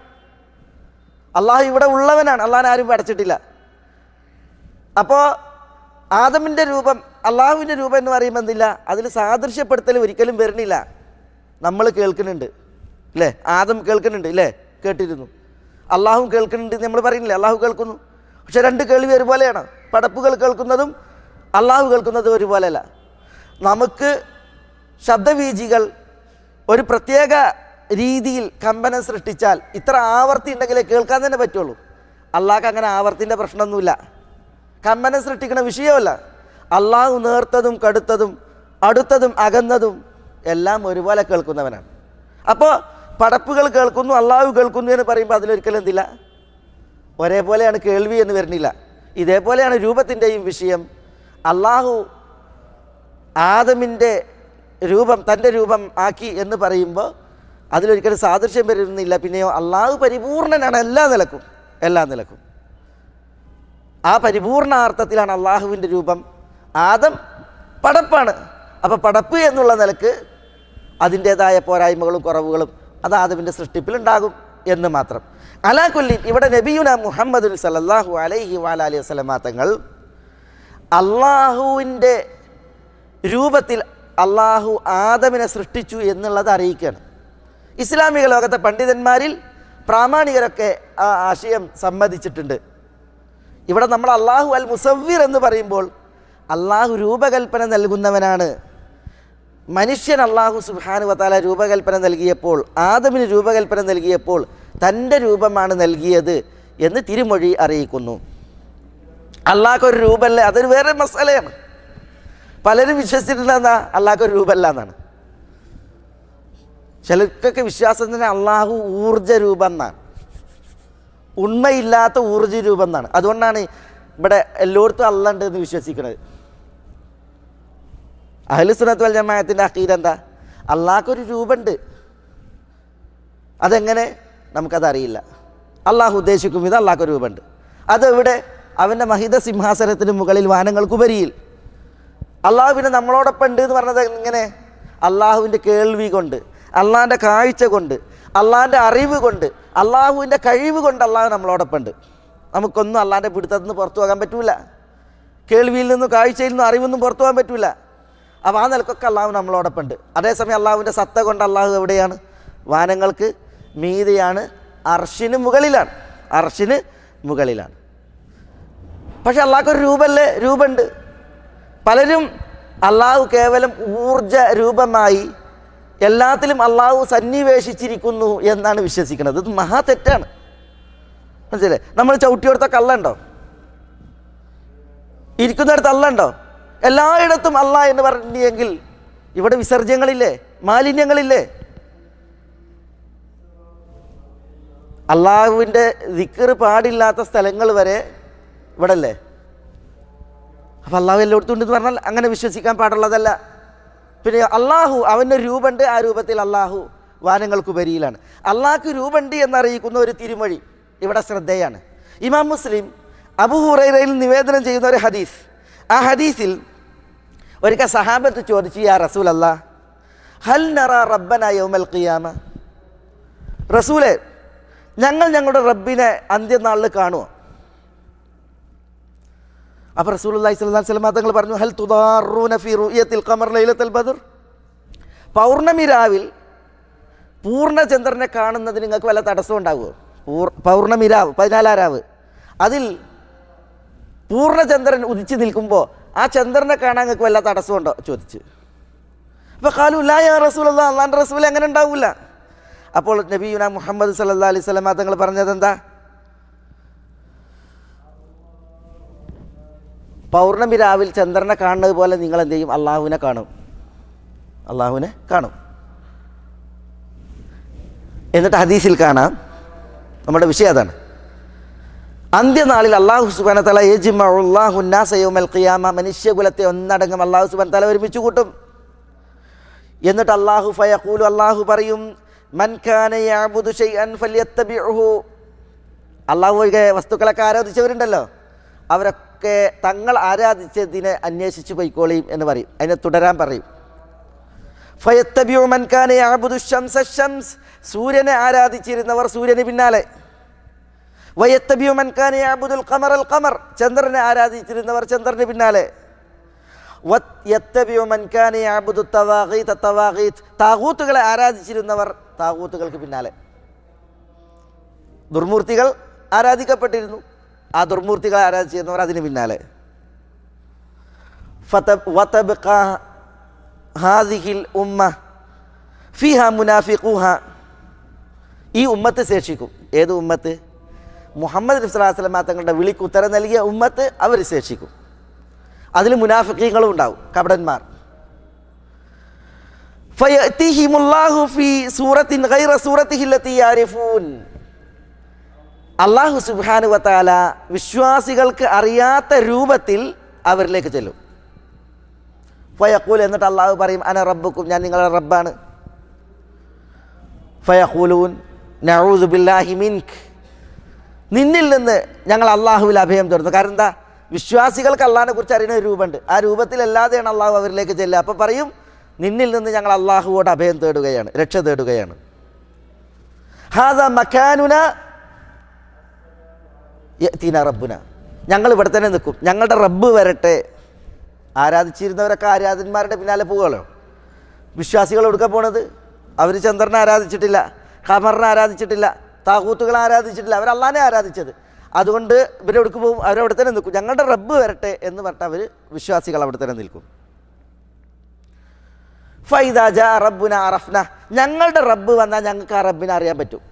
Speaker 1: അള്ളാഹു ഇവിടെ ഉള്ളവനാണ്, അള്ളാഹിനെ ആരും പഠിച്ചിട്ടില്ല. അപ്പോൾ ആദമിൻ്റെ രൂപം അള്ളാഹുവിൻ്റെ രൂപം എന്ന് പറയുമ്പോൾ എന്തില്ല, അതിൽ സാദൃശ്യപ്പെടുത്തൽ ഒരിക്കലും വരുന്നില്ല. നമ്മൾ കേൾക്കുന്നുണ്ട് അല്ലേ? ആദം കേൾക്കുന്നുണ്ട് ഇല്ലേ? കേട്ടിരുന്നു. അള്ളാഹും കേൾക്കുന്നുണ്ട് നമ്മൾ പറയുന്നില്ലേ? അള്ളാഹു കേൾക്കുന്നു. പക്ഷെ രണ്ട് കേൾവി ഒരുപോലെയാണ്. പടപ്പുകൾ കേൾക്കുന്നതും അള്ളാഹു കേൾക്കുന്നതും ഒരുപോലെയല്ല. നമുക്ക് ശബ്ദവീചികൾ ഒരു പ്രത്യേക രീതിയിൽ കമ്പനം സൃഷ്ടിച്ചാൽ ഇത്ര ആവർത്തി ഉണ്ടെങ്കിലേ കേൾക്കാൻ തന്നെ പറ്റുള്ളൂ. അള്ളാഹ്ക്ക് അങ്ങനെ ആവർത്തിൻ്റെ പ്രശ്നമൊന്നുമില്ല. കമ്പനം സൃഷ്ടിക്കുന്ന വിഷയമല്ല. അള്ളാഹു നേർത്തതും കടുത്തതും അടുത്തതും അകന്നതും എല്ലാം ഒരുപോലെ കേൾക്കുന്നവനാണ്. അപ്പോൾ പടപ്പുകൾ കേൾക്കുന്നു, അള്ളാഹു കേൾക്കുന്നു എന്ന് പറയുമ്പോൾ അതിലൊരിക്കലും എന്തില്ല, ഒരേപോലെയാണ് കേൾവി എന്ന് വരുന്നില്ല. ഇതേപോലെയാണ് രൂപത്തിൻ്റെയും വിഷയം. അള്ളാഹു ആദമിൻ്റെ രൂപം തൻ്റെ രൂപം ആക്കി എന്ന് പറയുമ്പോൾ അതിലൊരിക്കലും സാദൃശ്യം വരുന്നില്ല. പിന്നെയോ അള്ളാഹു പരിപൂർണനാണ് എല്ലാ നിലക്കും. ആ പരിപൂർണാർത്ഥത്തിലാണ് അള്ളാഹുവിൻ്റെ രൂപം. ആദം പടപ്പാണ്. അപ്പോൾ പടപ്പ് എന്നുള്ള നിലക്ക് അതിൻ്റേതായ പോരായ്മകളും കുറവുകളും അത് ആദമിൻ്റെ സൃഷ്ടിപ്പിലുണ്ടാകും എന്ന് മാത്രം. അലാകുല്ലി ഇവിടെ നബിയുന മുഹമ്മദ് സല്ലല്ലാഹു അലൈഹി വഅലൈഹി വസല്ലമ തങ്ങൾ അള്ളാഹുവിൻ്റെ രൂപത്തിൽ അള്ളാഹു ആദമിനെ സൃഷ്ടിച്ചു എന്നുള്ളത് അറിയിക്കുകയാണ്. ഇസ്ലാമിക ലോകത്തെ പണ്ഡിതന്മാരിൽ പ്രാമാണികരൊക്കെ ആ ആശയം സമ്മതിച്ചിട്ടുണ്ട്. ഇവിടെ നമ്മൾ അള്ളാഹു അൽ മുസവ്വിർ എന്ന് പറയുമ്പോൾ അള്ളാഹു രൂപകൽപ്പന നൽകുന്നവനാണ്. മനുഷ്യൻ അള്ളാഹു സുബ്ഹാനഹു വതആല രൂപകൽപ്പന നൽകിയപ്പോൾ, ആദമിന് രൂപകൽപ്പന നൽകിയപ്പോൾ തൻ്റെ രൂപമാണ് നൽകിയത് എന്ന് തിരുമൊഴി അറിയിക്കുന്നു. അള്ളാഹ്ക്കൊരു രൂപമല്ല, അതൊരു വേറെ മസാലയാണ്. പലരും വിശ്വസിച്ചിട്ടില്ല അള്ളാഹ്ക്കൊരു രൂപമല്ല എന്നാണ്. ചിലർക്കൊക്കെ വിശ്വാസം തന്നെ അള്ളാഹു ഊർജ രൂപം എന്നാണ്, ഉണ്മയില്ലാത്ത ഊർജ രൂപം എന്നാണ്. അതുകൊണ്ടാണ് ഇവിടെ എല്ലായിടത്തും അള്ളാഹ് ഉണ്ട് എന്ന് വിശ്വസിക്കുന്നത്. അഹ്ലുസുന്നത്ത് വൽ ജമാഅത്തിൻ്റെ അഖീദ എന്താ? അള്ളാഹ്ക്കൊരു രൂപമുണ്ട്. അതെങ്ങനെ നമുക്കതറിയില്ല. അള്ളാഹു ഉദ്ദേശിക്കും ഇത് അള്ളാഹ്ക്കൊരു രൂപമുണ്ട്. അതെവിടെ? അവൻ്റെ മഹിത സിംഹാസനത്തിന് മുകളിൽ വാനങ്ങൾക്കുപരിയിൽ. അള്ളാഹു പിന്നെ നമ്മളോടൊപ്പം ഉണ്ട് എന്ന് പറഞ്ഞത് എങ്ങനെ? അള്ളാഹുവിൻ്റെ കേൾവി കൊണ്ട്, അള്ളാഹിൻ്റെ കാഴ്ച കൊണ്ട്, അള്ളാഹിൻ്റെ അറിവ് കൊണ്ട്, അള്ളാഹുവിൻ്റെ കഴിവ് കൊണ്ട് അള്ളാഹു നമ്മളോടൊപ്പം ഉണ്ട്. നമുക്കൊന്നും അള്ളാഹിൻ്റെ പിടുത്തത്തിൽ നിന്ന് പുറത്തു പോകാൻ പറ്റൂല. കേൾവിയിൽ നിന്നും കാഴ്ചയിൽ നിന്നും അറിവൊന്നും പുറത്തു പോകാൻ പറ്റൂല. അപ്പോൾ ആ നിലക്കൊക്കെ അള്ളാഹു നമ്മളോടൊപ്പം ഉണ്ട്. അതേസമയം അള്ളാഹുവിൻ്റെ സത്ത കൊണ്ട് അള്ളാഹു എവിടെയാണ്? വാനങ്ങൾക്ക് മീതെയാണ്, അർശിന് മുകളിലാണ്. പക്ഷെ അള്ളാഹ്ക്കൊരു രൂപമല്ലേ? രൂപമുണ്ട്. പലരും അള്ളാഹു കേവലം ഊർജ രൂപമായി എല്ലാത്തിലും അള്ളാഹു സന്നിവേശിച്ചിരിക്കുന്നു എന്നാണ് വിശ്വസിക്കുന്നത്. ഇത് മഹാ തെറ്റാണ്. മനസ്സിലെ? നമ്മൾ ചവിട്ടിയെടുത്ത കള്ളുണ്ടോ? ഇരിക്കുന്നിടത്ത് അള്ളുണ്ടോ? എല്ലായിടത്തും അള്ളാഹ് എന്ന് പറഞ്ഞെങ്കിൽ ഇവിടെ വിസർജ്യങ്ങളില്ലേ, മാലിന്യങ്ങളില്ലേ? അള്ളാഹുവിൻ്റെ ദിക്ർ പാടില്ലാത്ത സ്ഥലങ്ങൾ വരെ ഇവിടെ അല്ലേ? അപ്പം അള്ളാഹു എല്ലായിടത്തും ഉണ്ടെന്ന് പറഞ്ഞാൽ അങ്ങനെ വിശ്വസിക്കാൻ പാടുള്ളതല്ല. പിന്നെ അള്ളാഹു അവൻ്റെ രൂപമുണ്ട്, ആ രൂപത്തിൽ അള്ളാഹു വാനങ്ങൾക്കുപരിയിലാണ്. അള്ളാഹ്ക്ക് രൂപമുണ്ട് എന്നറിയിക്കുന്ന ഒരു തിരുമൊഴി ഇവിടെ ശ്രദ്ധേയാണ്. ഇമാം മുസ്ലിം അബൂ ഹുറൈറയിൽ നിവേദനം ചെയ്യുന്ന ഒരു ഹദീസ്. ആ ഹദീസിൽ ഒരിക്കൽ സഹാബത്ത് ചോദിച്ചു, യാ റസൂലല്ലാഹ് ഹൽ നറാ റബ്ബന യൗമൽ ഖിയാമ, റസൂലെ ഞങ്ങൾ ഞങ്ങളുടെ റബ്ബിനെ അന്ത്യനാളിൽ കാണുമോ? അപ്പോൾ റസൂലുള്ളാഹി സ്വല്ലല്ലാഹു അലൈഹി വസല്ലം തങ്ങൾ പറഞ്ഞു, ഹൽ തുദാറൂന ഫീ റുയത്തിൽ ഖമർ ലൈലത്തുൽ ബദർ, പൗർണമി രാവിൽ പൂർണ്ണചന്ദ്രനെ കാണുന്നതിന് നിങ്ങൾക്ക് വല്ല തടസ്സം ഉണ്ടാകുമോ? പൗർണമി രാവ് 14 രാവ്, അതിൽ പൂർണ്ണചന്ദ്രൻ ഉദിച്ചു നിൽക്കുമ്പോൾ ആ ചന്ദ്രനെ കാണാൻ നിങ്ങൾക്ക് വല്ല തടസ്സമുണ്ടോ ചോദിച്ചു. അപ്പോൾ ഖാലു ലാ യാ റസൂലല്ലാഹ്, അല്ലാഹുവിൻ്റെ റസൂൽ അങ്ങനെ ഉണ്ടാവില്ല. അപ്പോൾ നബിയുന മുഹമ്മദ് സല്ലല്ലാഹു അലൈഹി വസല്ലം തങ്ങൾ പറഞ്ഞത് എന്താ? പൗർണമി രാവിൽ ചന്ദ്രനെ കാണുന്നത് പോലെ നിങ്ങൾ എന്ത് ചെയ്യും? അള്ളാഹുവിനെ കാണും. എന്നിട്ട് ഹദീസിൽ കാണാം, നമ്മുടെ വിഷയം അതാണ്. അന്ത്യനാളിൽ അല്ലാഹു സുബ്ഹാനഹു വ തആല യജ്മഉല്ലാഹു അൻ-നാസ യൗമൽ ഖിയാമ, മനുഷ്യകുലത്തെ ഒന്നടങ്കം അല്ലാഹു സുബ്ഹാനഹു വ തആല ഒരുമിച്ച് കൂട്ടും. എന്നിട്ട് അല്ലാഹു ഫയഖൂലു, അല്ലാഹു പറയും, മൻ കാന യഅബുദു ശൈഅൻ ഫല്യത്തബിഉഹു, അല്ലാഹു വസ്തുക്കളൊക്കെ ആരാധിച്ചവരുണ്ടല്ലോ, അവരൊക്കെ തങ്ങൾ ആരാധിച്ചതിനെ അന്വേഷിച്ച് പോയിക്കോളിയും എന്ന് പറയും. അതിനെ തുടരാൻ പറയും. ഫയത്തബിഉ മൻ കാന യഅബുദു ശംസ ശംസ്, സൂര്യനെ ആരാധിച്ചിരുന്നവർ സൂര്യന് പിന്നാലെ. വയത്തബിഉ മൻ കാന യഅബുദുൽ ഖമറ അൽ ഖമർ, ചന്ദ്രനെ ആരാധിച്ചിരുന്നവർ ചന്ദ്രന് പിന്നാലെ. വയത്തബിഉ മൻ കാന യഅബുദു തവാഗീത തവാഗീത്, താഗൂത്തുകളെ ആരാധിച്ചിരുന്നവർ താഗൂത്തുകൾക്ക് പിന്നാലെ. ദുർമൂർത്തികൾ ആരാധിക്കപ്പെട്ടിരുന്നു, ആ ദുർമൂർത്തികളെ ആരാധിച്ചിരുന്നവർ അതിന് പിന്നാലെ. വതബ്ഖ ഹാദിഹിൽ ഉമ്മ ഫീഹാ മുനാഫിഖൂഹ, ഈ ഉമ്മത്ത് ശേഷിക്കും. ഏത് ഉമ്മത്ത്? മുഹമ്മദ് നബി സ്വല്ലല്ലാഹു അലൈഹി വസല്ലം തങ്ങളുടെ വിളിക്ക് ഉത്തരം നൽകിയ ഉമ്മത്ത്, അവർ ശേഷിക്കും. അതിൽ മുനാഫിഖീങ്ങളും ഉണ്ടാവും, കപടന്മാർ. ഫയഅതിഹിമുല്ലാഹു ഫീ സൂറത്തിൻ ഗൈറ സൂറത്തിഹി അല്ലതി യഅരിഫൂൻ. അല്ലാഹു സുബ്ഹാനഹു വ തആല വിശ്വാസികൾക്ക് അറിയാത്ത രൂപത്തിൽ അവരിലേക്ക് ചെല്ലും. ഫയഖൂൽ, എന്നിട്ട് അല്ലാഹു പറയും, അന റബ്ബുക്കും, ഞാൻ നിങ്ങളുടെ റബ്ബാണ്. ഫയഖൂലൂൻ നഊദു ബില്ലാഹി മിൻക്, നിന്നിൽ നിന്ന് ഞങ്ങൾ അള്ളാഹുവിൽ അഭയം തേടുന്നു. കാരണം എന്താ? വിശ്വാസികൾക്ക് അള്ളാഹിനെ കുറിച്ച് അറിയുന്ന ഒരു രൂപമുണ്ട്, ആ രൂപത്തിലല്ലാതെയാണ് അള്ളാഹു അവരിലേക്ക് ചെല്ലുക. അപ്പോൾ പറയും, നിന്നിൽ നിന്ന് ഞങ്ങൾ അള്ളാഹുവോട് അഭയം തേടുകയാണ്, രക്ഷ തേടുകയാണ്. ഹാദാ മക്കാനുന യഅ്തീന റബ്ബുന, ഞങ്ങൾ ഇവിടെ തന്നെ നിൽക്കും, ഞങ്ങളുടെ റബ്ബ് വരട്ടെ. ആരാധിച്ചിരുന്നവരൊക്കെ ആരാധന്മാരുടെ പിന്നാലെ പോകുമല്ലോ. വിശ്വാസികൾ എടുക്കാൻ പോണത്, അവർ ചന്ദ്രനെ ആരാധിച്ചിട്ടില്ല, ഖമറിനെ ആരാധിച്ചിട്ടില്ല, താകൂത്തുകളെ ആരാധിച്ചിട്ടില്ല, അവർ അള്ളാഹിനെ ആരാധിച്ചത്. അതുകൊണ്ട് ഇവരെവിടേക്ക് പോകും? അവരവിടെ തന്നെ നിൽക്കും, ഞങ്ങളുടെ റബ്ബ് വരട്ടെ എന്ന് പറഞ്ഞിട്ട് അവർ വിശ്വാസികൾ അവിടെ തന്നെ നിൽക്കും. ഫൈദാ ജാ റബ്ബുന അറഫ്ന, ഞങ്ങളുടെ റബ്ബ് വന്നാൽ ഞങ്ങൾക്ക് ആ റബ്ബിനെ അറിയാൻ പറ്റും.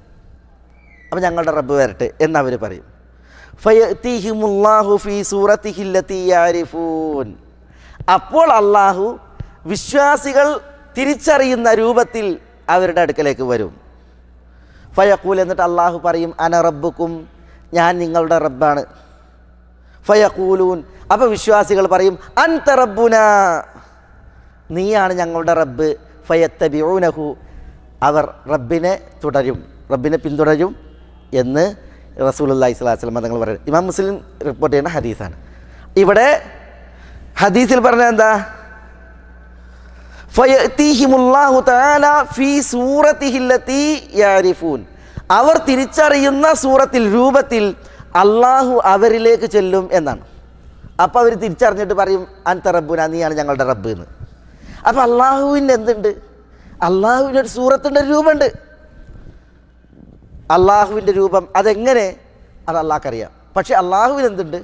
Speaker 1: അപ്പം ഞങ്ങളുടെ റബ്ബ് വരട്ടെ എന്നവർ പറയും. ഫയഅതിഹിമുല്ലാഹു ഫീ സൂറത്തിഹി അല്ലതി യഅരിഫൂൻ, അപ്പോൾ അള്ളാഹു വിശ്വാസികൾ തിരിച്ചറിയുന്ന രൂപത്തിൽ അവരുടെ അടുക്കലേക്ക് വരും. ഫയഖൂൽ, എന്നിട്ട് അള്ളാഹു പറയും, അന റബ്ബുക്കും, ഞാൻ നിങ്ങളുടെ റബ്ബാണ്. ഫയഖൂലൂൻ, അപ്പോൾ വിശ്വാസികൾ പറയും, അൻത റബ്ബുന, നീയാണ് ഞങ്ങളുടെ റബ്ബ്. ഫയത്തബിഊനഹു, അവർ റബ്ബിനെ തുടരും, റബ്ബിനെ പിന്തുടരും എന്ന് റസൂലുള്ളാഹി സ്വല്ലല്ലാഹു അലൈഹി വസല്ലം തങ്ങൾ പറയുന്നത് ഇമാം മുസ്ലിം റിപ്പോർട്ട് ചെയ്യുന്ന ഹദീസാണ്. ഇവിടെ ഹദീസിൽ പറഞ്ഞത് എന്താ? ഫയഅതിഹിമുല്ലാഹു തആല ഫീ സൂറത്തിഹി അല്ലതി യഅരിഫൂൻ, അവർ തിരിച്ചറിയുന്ന സൂറത്തിൽ, രൂപത്തിൽ അള്ളാഹു അവരിലേക്ക് ചെല്ലും എന്നാണ്. അപ്പോൾ അവർ തിരിച്ചറിഞ്ഞിട്ട് പറയും, അൻത റബ്ബുന, നീയാണ് ഞങ്ങളുടെ റബ്ബ് എന്ന്. അപ്പോൾ അള്ളാഹുവിന് എന്തുണ്ട്? അള്ളാഹുവിൻ്റെ ഒരു സൂറത്തിൻ്റെ രൂപമുണ്ട്. അള്ളാഹുവിൻ്റെ രൂപം അതെങ്ങനെ? അത് അള്ളാഹ്ക്കറിയാം. പക്ഷെ അള്ളാഹുവിന് എന്തുണ്ട്?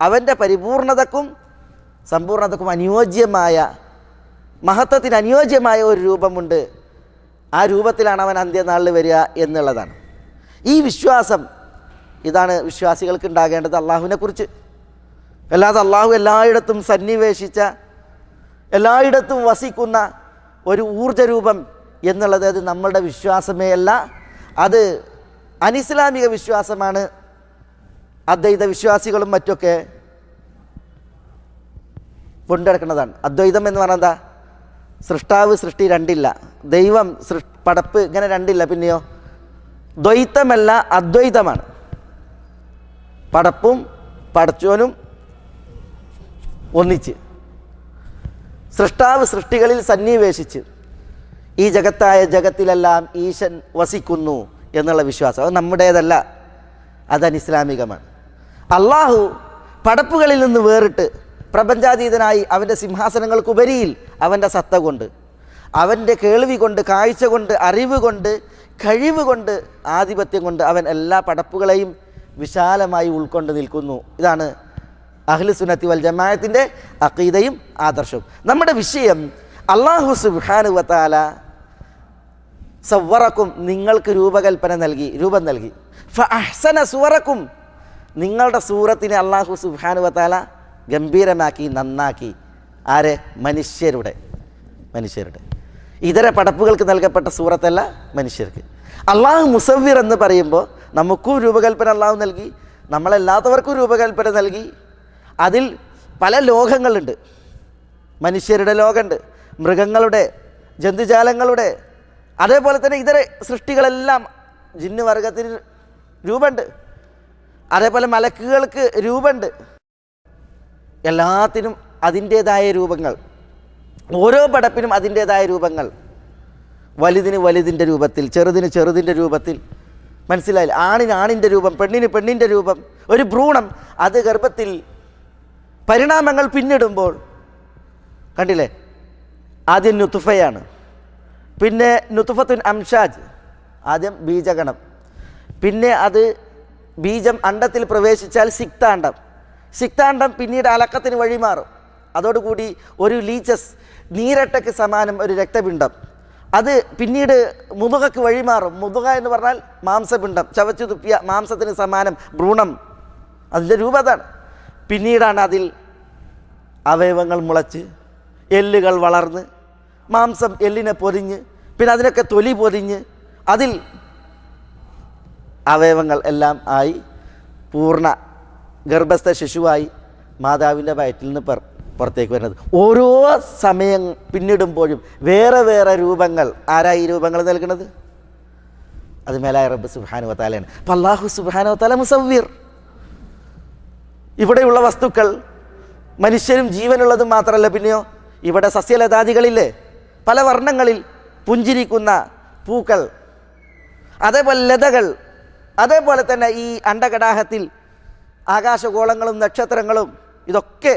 Speaker 1: അവൻ്റെ പരിപൂർണതക്കും സമ്പൂർണതക്കും അനുയോജ്യമായ, മഹത്വത്തിന് അനുയോജ്യമായ ഒരു രൂപമുണ്ട്. ആ രൂപത്തിലാണ് അവൻ അന്ത്യനാളിൽ വരിക എന്നുള്ളതാണ്. ഈ വിശ്വാസം, ഇതാണ് വിശ്വാസികൾക്ക് ഉണ്ടാകേണ്ടത് അള്ളാഹുവിനെ കുറിച്ച്. അല്ലാതെ അള്ളാഹു എല്ലായിടത്തും സന്നിവേശിച്ച, എല്ലായിടത്തും വസിക്കുന്ന ഒരു ഊർജ്ജരൂപം എന്നുള്ളത് അത് നമ്മളുടെ വിശ്വാസമേ അല്ല, അത് അനിസ്ലാമിക വിശ്വാസമാണ്. അദ്വൈത വിശ്വാസികളും മറ്റൊക്കെ കൊണ്ടുനടക്കുന്നതാണ്. അദ്വൈതം എന്ന് പറഞ്ഞാൽ എന്താ? സൃഷ്ടാവ് സൃഷ്ടി രണ്ടില്ല, ദൈവം പടപ്പ് ഇങ്ങനെ രണ്ടില്ല. പിന്നെയോ ദ്വൈതമല്ല, അദ്വൈതമാണ്. പടപ്പും പടച്ചോനും ഒന്നിച്ച്, സൃഷ്ടാവ് സൃഷ്ടികളിൽ സന്നിവേശിച്ച് ഈ ജഗത്തായ ജഗത്തിലെല്ലാം ഈശൻ വസിക്കുന്നു എന്നുള്ള വിശ്വാസം അത് നമ്മുടേതല്ല, അത് അനിസ്ലാമികമാണ്. അള്ളാഹു പടപ്പുകളിൽ നിന്ന് വേറിട്ട് പ്രപഞ്ചാതീതനായി അവൻ്റെ സിംഹാസനങ്ങൾക്കുപരിയിൽ അവൻ്റെ സത്ത കൊണ്ട്, അവൻ്റെ കേൾവി കൊണ്ട്, കാഴ്ച കൊണ്ട്, അറിവ് കൊണ്ട്, കഴിവ് കൊണ്ട്, ആധിപത്യം കൊണ്ട് അവൻ എല്ലാ പടപ്പുകളെയും വിശാലമായി ഉൾക്കൊണ്ട് നിൽക്കുന്നു. ഇതാണ് അഹ്ലു സുന്നത്തി വൽ ജമാഅത്തിൻ്റെ അഖീദയും ആദർശവും. നമ്മുടെ വിഷയം, അല്ലാഹു സുബ്ഹാനഹു വ തആല സവ്വറക്കും, നിങ്ങൾക്ക് രൂപകൽപ്പന നൽകി, രൂപം നൽകി. ഫഅഹ്സന സുവറക്കും, നിങ്ങളുടെ സൂറത്തിനെ അല്ലാഹു സുബ്ഹാനഹു വ തആല ഗംഭീരമാക്കി, നന്നാക്കി. ആരെ? മനുഷ്യരുടെ. ഇതര പടപ്പുകൾക്ക് നൽകപ്പെട്ട സൂറത്തല്ല, മനുഷ്യർക്ക്. അള്ളാഹു മുസവ്വിർ എന്ന് പറയുമ്പോൾ നമുക്കും രൂപകൽപ്പന അള്ളാഹു നൽകി, നമ്മളല്ലാത്തവർക്കും രൂപകൽപ്പന നൽകി. അതിൽ പല ലോകങ്ങളുണ്ട്. മനുഷ്യരുടെ ലോകമുണ്ട്, മൃഗങ്ങളുടെ, ജന്തുജാലങ്ങളുടെ, അതേപോലെ തന്നെ ഇതര സൃഷ്ടികളെല്ലാം, ജിന്ന് വർഗത്തിന് രൂപമുണ്ട്, അതേപോലെ മലക്കുകൾക്ക് രൂപമുണ്ട്. എല്ലാത്തിനും അതിൻ്റേതായ രൂപങ്ങൾ, ഓരോ പടപ്പിനും അതിൻ്റേതായ രൂപങ്ങൾ. വലുതിന് വലുതിൻ്റെ രൂപത്തിൽ, ചെറുതിന് ചെറുതിൻ്റെ രൂപത്തിൽ. മനസ്സിലായില്ല? ആണിന് ആണിൻ്റെ രൂപം, പെണ്ണിന് പെണ്ണിൻ്റെ രൂപം. ഒരു ഭ്രൂണം അത് ഗർഭത്തിൽ പരിണാമങ്ങൾ പിന്നിടുമ്പോൾ കണ്ടില്ലേ, ആദ്യം നുത്ഫയാണ്, പിന്നെ നുത്ഫത്തുൻ അംഷാജ്, ആദ്യം ബീജഗണം, പിന്നെ അത് ബീജം അണ്ടത്തിൽ പ്രവേശിച്ചാൽ സിക്താണ്ഡം, സിക്താണ്ഡം പിന്നീട് അലക്കത്തിന് വഴിമാറും. അതോടുകൂടി ഒരു ലീച്ചസ്, നീരട്ടയ്ക്ക് സമാനം ഒരു രക്തപിണ്ഡം, അത് പിന്നീട് മുതുകക്ക് വഴിമാറും. മുതുക എന്ന് പറഞ്ഞാൽ മാംസപിണ്ഡം, ചവച്ചു തുപ്പിയ മാംസത്തിന് സമാനം ഭ്രൂണം, അതിൻ്റെ രൂപം അതാണ്. പിന്നീടാണ് അതിൽ അവയവങ്ങൾ മുളച്ച് എല്ലുകൾ വളർന്ന് മാംസം എല്ലിനെ പൊതിഞ്ഞ് പിന്നെ അതിനൊക്കെ തൊലി പൊതിഞ്ഞ് അതിൽ അവയവങ്ങൾ എല്ലാം ആയി പൂർണ്ണ ഗർഭസ്ഥ ശിശുവായി മാതാവിൻ്റെ വയറ്റിൽ നിന്ന് പുറത്തേക്ക് വരുന്നത്. ഓരോ സമയം പിന്നിടുമ്പോഴും വേറെ വേറെ രൂപങ്ങൾ. ആരാ ഈ രൂപങ്ങൾ നൽകുന്നത്? അത് മേലായ റബ്ബ് സുബ്ഹാനഹു വ തആലയാണ്. അപ്പോൾ അല്ലാഹു സുബ്ഹാനഹു വ തആല മുസവ്വിർ. ഇവിടെയുള്ള വസ്തുക്കൾ മനുഷ്യരും ജീവനുള്ളതും മാത്രമല്ല, പിന്നെയോ ഇവിടെ സസ്യലതാദികളില്ലേ പല വർണ്ണങ്ങളിൽ പുഞ്ചിരിക്കുന്ന പൂക്കൾ, അതേപോലെ ലതകൾ, അതേപോലെ തന്നെ ഈ അണ്ടകടാഹത്തിൽ ആകാശഗോളങ്ങളും നക്ഷത്രങ്ങളും, ഇതൊക്കെ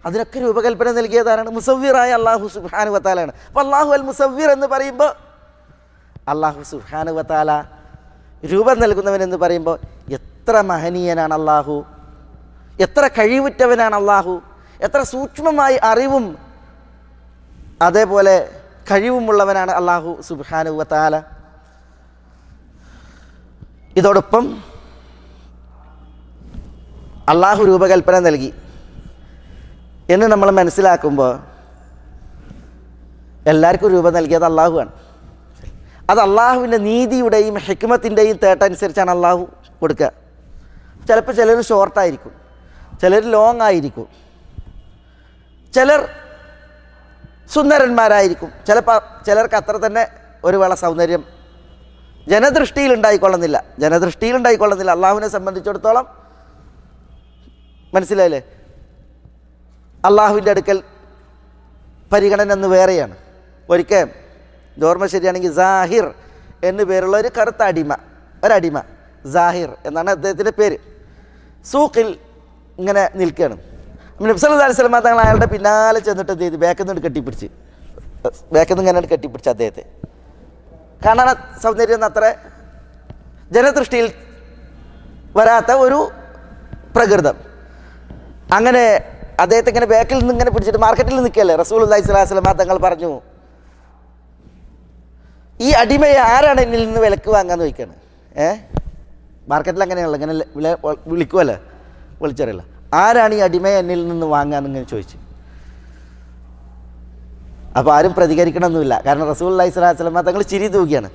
Speaker 1: അതിനൊക്കെ രൂപകൽപ്പന നൽകിയതാണ് മുസവ്വിറായ അല്ലാഹു സുബ്ഹാനഹു വ തആലയാണ്. അപ്പോൾ അല്ലാഹു അൽ മുസവ്വിർ എന്ന് പറയുമ്പോൾ അല്ലാഹു സുബ്ഹാനഹു വ തആല രൂപം നൽകുന്നവൻ എന്ന് പറയുമ്പോൾ എത്ര മഹനീയനാണ് അല്ലാഹു, എത്ര കഴിവുറ്റവനാണ് അല്ലാഹു, എത്ര സൂക്ഷ്മമായി അറിവും അതേപോലെ കഴിവുമുള്ളവനാണ് അല്ലാഹു സുബ്ഹാനഹു വ തആല. ഇതോടൊപ്പം അല്ലാഹു രൂപകൽപ്പന നൽകി എന്ന് നമ്മൾ മനസ്സിലാക്കുമ്പോൾ എല്ലാവർക്കും രൂപം നൽകിയത് അല്ലാഹുവാണ്. അത് അല്ലാഹുവിൻ്റെ നീതിയുടെയും ഹിക്മത്തിൻ്റെയും തേട്ടനുസരിച്ചാണ് അല്ലാഹു കൊടുക്കുക. ചിലപ്പോൾ ചിലർ ഷോർട്ടായിരിക്കും, ചിലർ ലോങ് ആയിരിക്കും, ചിലർ സുന്ദരന്മാരായിരിക്കും, ചിലർക്ക് അത്ര തന്നെ ഒരു വേള സൗന്ദര്യം ജനദൃഷ്ടിയിൽ ഉണ്ടായിക്കൊള്ളുന്നില്ല. അള്ളാഹുവിനെ സംബന്ധിച്ചിടത്തോളം മനസ്സിലായില്ലേ, അള്ളാഹുവിൻ്റെ അടുക്കൽ പരിഗണന എന്ന് വേറെയാണ്. ഒരിക്കൽ ഓർമ്മ ശരിയാണെങ്കിൽ സാഹിർ എന്നു പേരുള്ള ഒരു കറുത്ത ഒരടിമ സാഹിർ എന്നാണ് അദ്ദേഹത്തിൻ്റെ പേര്. സൂക്കിൽ ഇങ്ങനെ നിൽക്കുകയാണ്. നബി സല്ലല്ലാഹു അലൈഹി വസല്ലം തങ്ങൾ അയാളുടെ പിന്നാലെ ചെന്നിട്ട് എന്ത് ചെയ്തു? ബാക്കിൽ നിന്ന് ഇങ്ങനെ കെട്ടിപ്പിടിച്ച് അദ്ദേഹത്തെ. കാണാൻ സൗന്ദര്യം അത്ര ജനദൃഷ്ടിയിൽ വരാത്ത ഒരു പ്രകൃതം. അങ്ങനെ അദ്ദേഹത്തെ ഇങ്ങനെ ബാക്കിൽ നിന്ന് ഇങ്ങനെ പിടിച്ചിട്ട് മാർക്കറ്റിൽ നിൽക്കുകയല്ലേ റസൂലുള്ളാഹി സ്വല്ലല്ലാഹു അലൈഹി വസല്ലം തങ്ങൾ പറഞ്ഞു, ഈ അടിമയെ ആരാണ് എന്നിൽ നിന്ന് വിലക്ക് വാങ്ങാന്ന് ചോദിക്കുകയാണ്. മാർക്കറ്റിൽ അങ്ങനെയാണല്ലോ, ഇങ്ങനെ വിളിക്കുമല്ലോ, വിളിച്ചറിയില്ല, ആരാണ് ഈ അടിമയെ എന്നിൽ നിന്ന് വാങ്ങാന്നിങ്ങനെ ചോദിച്ചു. അപ്പോൾ ആരും പ്രതികരിക്കണമെന്നില്ല, കാരണം റസൂലുള്ളാഹി സ്വല്ലല്ലാഹു അലൈഹി വസല്ലം തങ്ങൾ ചിരി തൂക്കിയാണ്.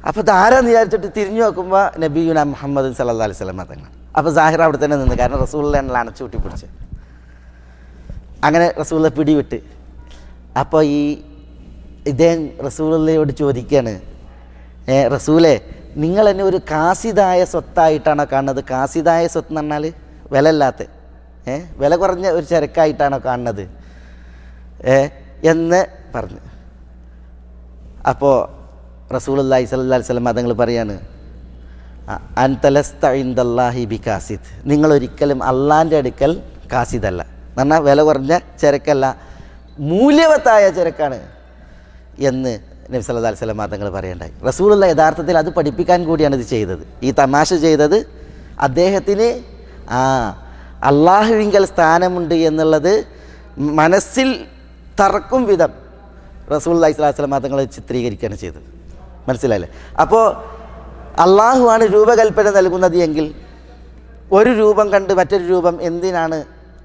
Speaker 1: അപ്പോൾ ഇതാരാന്ന് വിചാരിച്ചിട്ട് തിരിഞ്ഞു നോക്കുമ്പോൾ നബിയുനാ മുഹമ്മദ് സല്ലല്ലാഹു അലൈഹി വസല്ലം തങ്ങൾ. അപ്പോൾ സാഹിർ അവിടെ തന്നെ നിന്ന്, കാരണം റസൂലുള്ളാഹിനെ അണച്ചു കൂട്ടി പിടിച്ച്. അങ്ങനെ റസൂലുള്ളാഹി പിടിവിട്ട്. അപ്പോൾ ഇദ്ദേഹം റസൂലുള്ളാഹിയോട് ചോദിക്കുകയാണ്, റസൂലേ, നിങ്ങൾ എന്നെ ഒരു കാസിദായ സ്വത്തായിട്ടാണോ കാണുന്നത്? കാസിദായ സ്വത്ത് എന്ന് പറഞ്ഞാൽ വിലയില്ലാത്ത വില കുറഞ്ഞ ഒരു ചരക്കായിട്ടാണോ കാണുന്നത് എന്ന് പറഞ്ഞു. അപ്പോൾ റസൂലുള്ളാഹി സ്വല്ലല്ലാഹു അലൈഹി വസല്ലം തങ്ങൾ പറയാണ്, അൻതലസ്ത ഇൻദല്ലാഹി ബികാസിദ്, നിങ്ങളൊരിക്കലും അള്ളാൻ്റെ അടുക്കൽ കാസിദല്ല, എന്ന് പറഞ്ഞാൽ വില കുറഞ്ഞ ചരക്കല്ല, മൂല്യവത്തായ ചരക്കാണ് എന്ന് നബി സല്ലല്ലാഹു അലൈഹി വസല്ലം തങ്ങൾ പറയണ്ടായി. റസൂലുള്ളാഹി യഥാർത്ഥത്തിൽ അത് പഠിപ്പിക്കാൻ കൂടിയാണ് ഇത് ചെയ്തത്. ഈ തമാശ ചെയ്തത് അദ്ദേഹത്തിന് അള്ളാഹുവിങ്കൽ സ്ഥാനമുണ്ട് എന്നുള്ളത് മനസ്സിൽ തറക്കും വിധം റസൂലുള്ളാഹി സ്വല്ലല്ലാഹു അലൈഹി വസല്ലം തങ്ങൾ ചിത്രീകരിക്കുകയാണ് ചെയ്തത്. മനസ്സിലായില്ലേ? അപ്പോൾ അള്ളാഹുവാണ് രൂപകൽപ്പന നൽകുന്നത് എങ്കിൽ ഒരു രൂപം കണ്ട് മറ്റൊരു രൂപം എന്തിനാണ്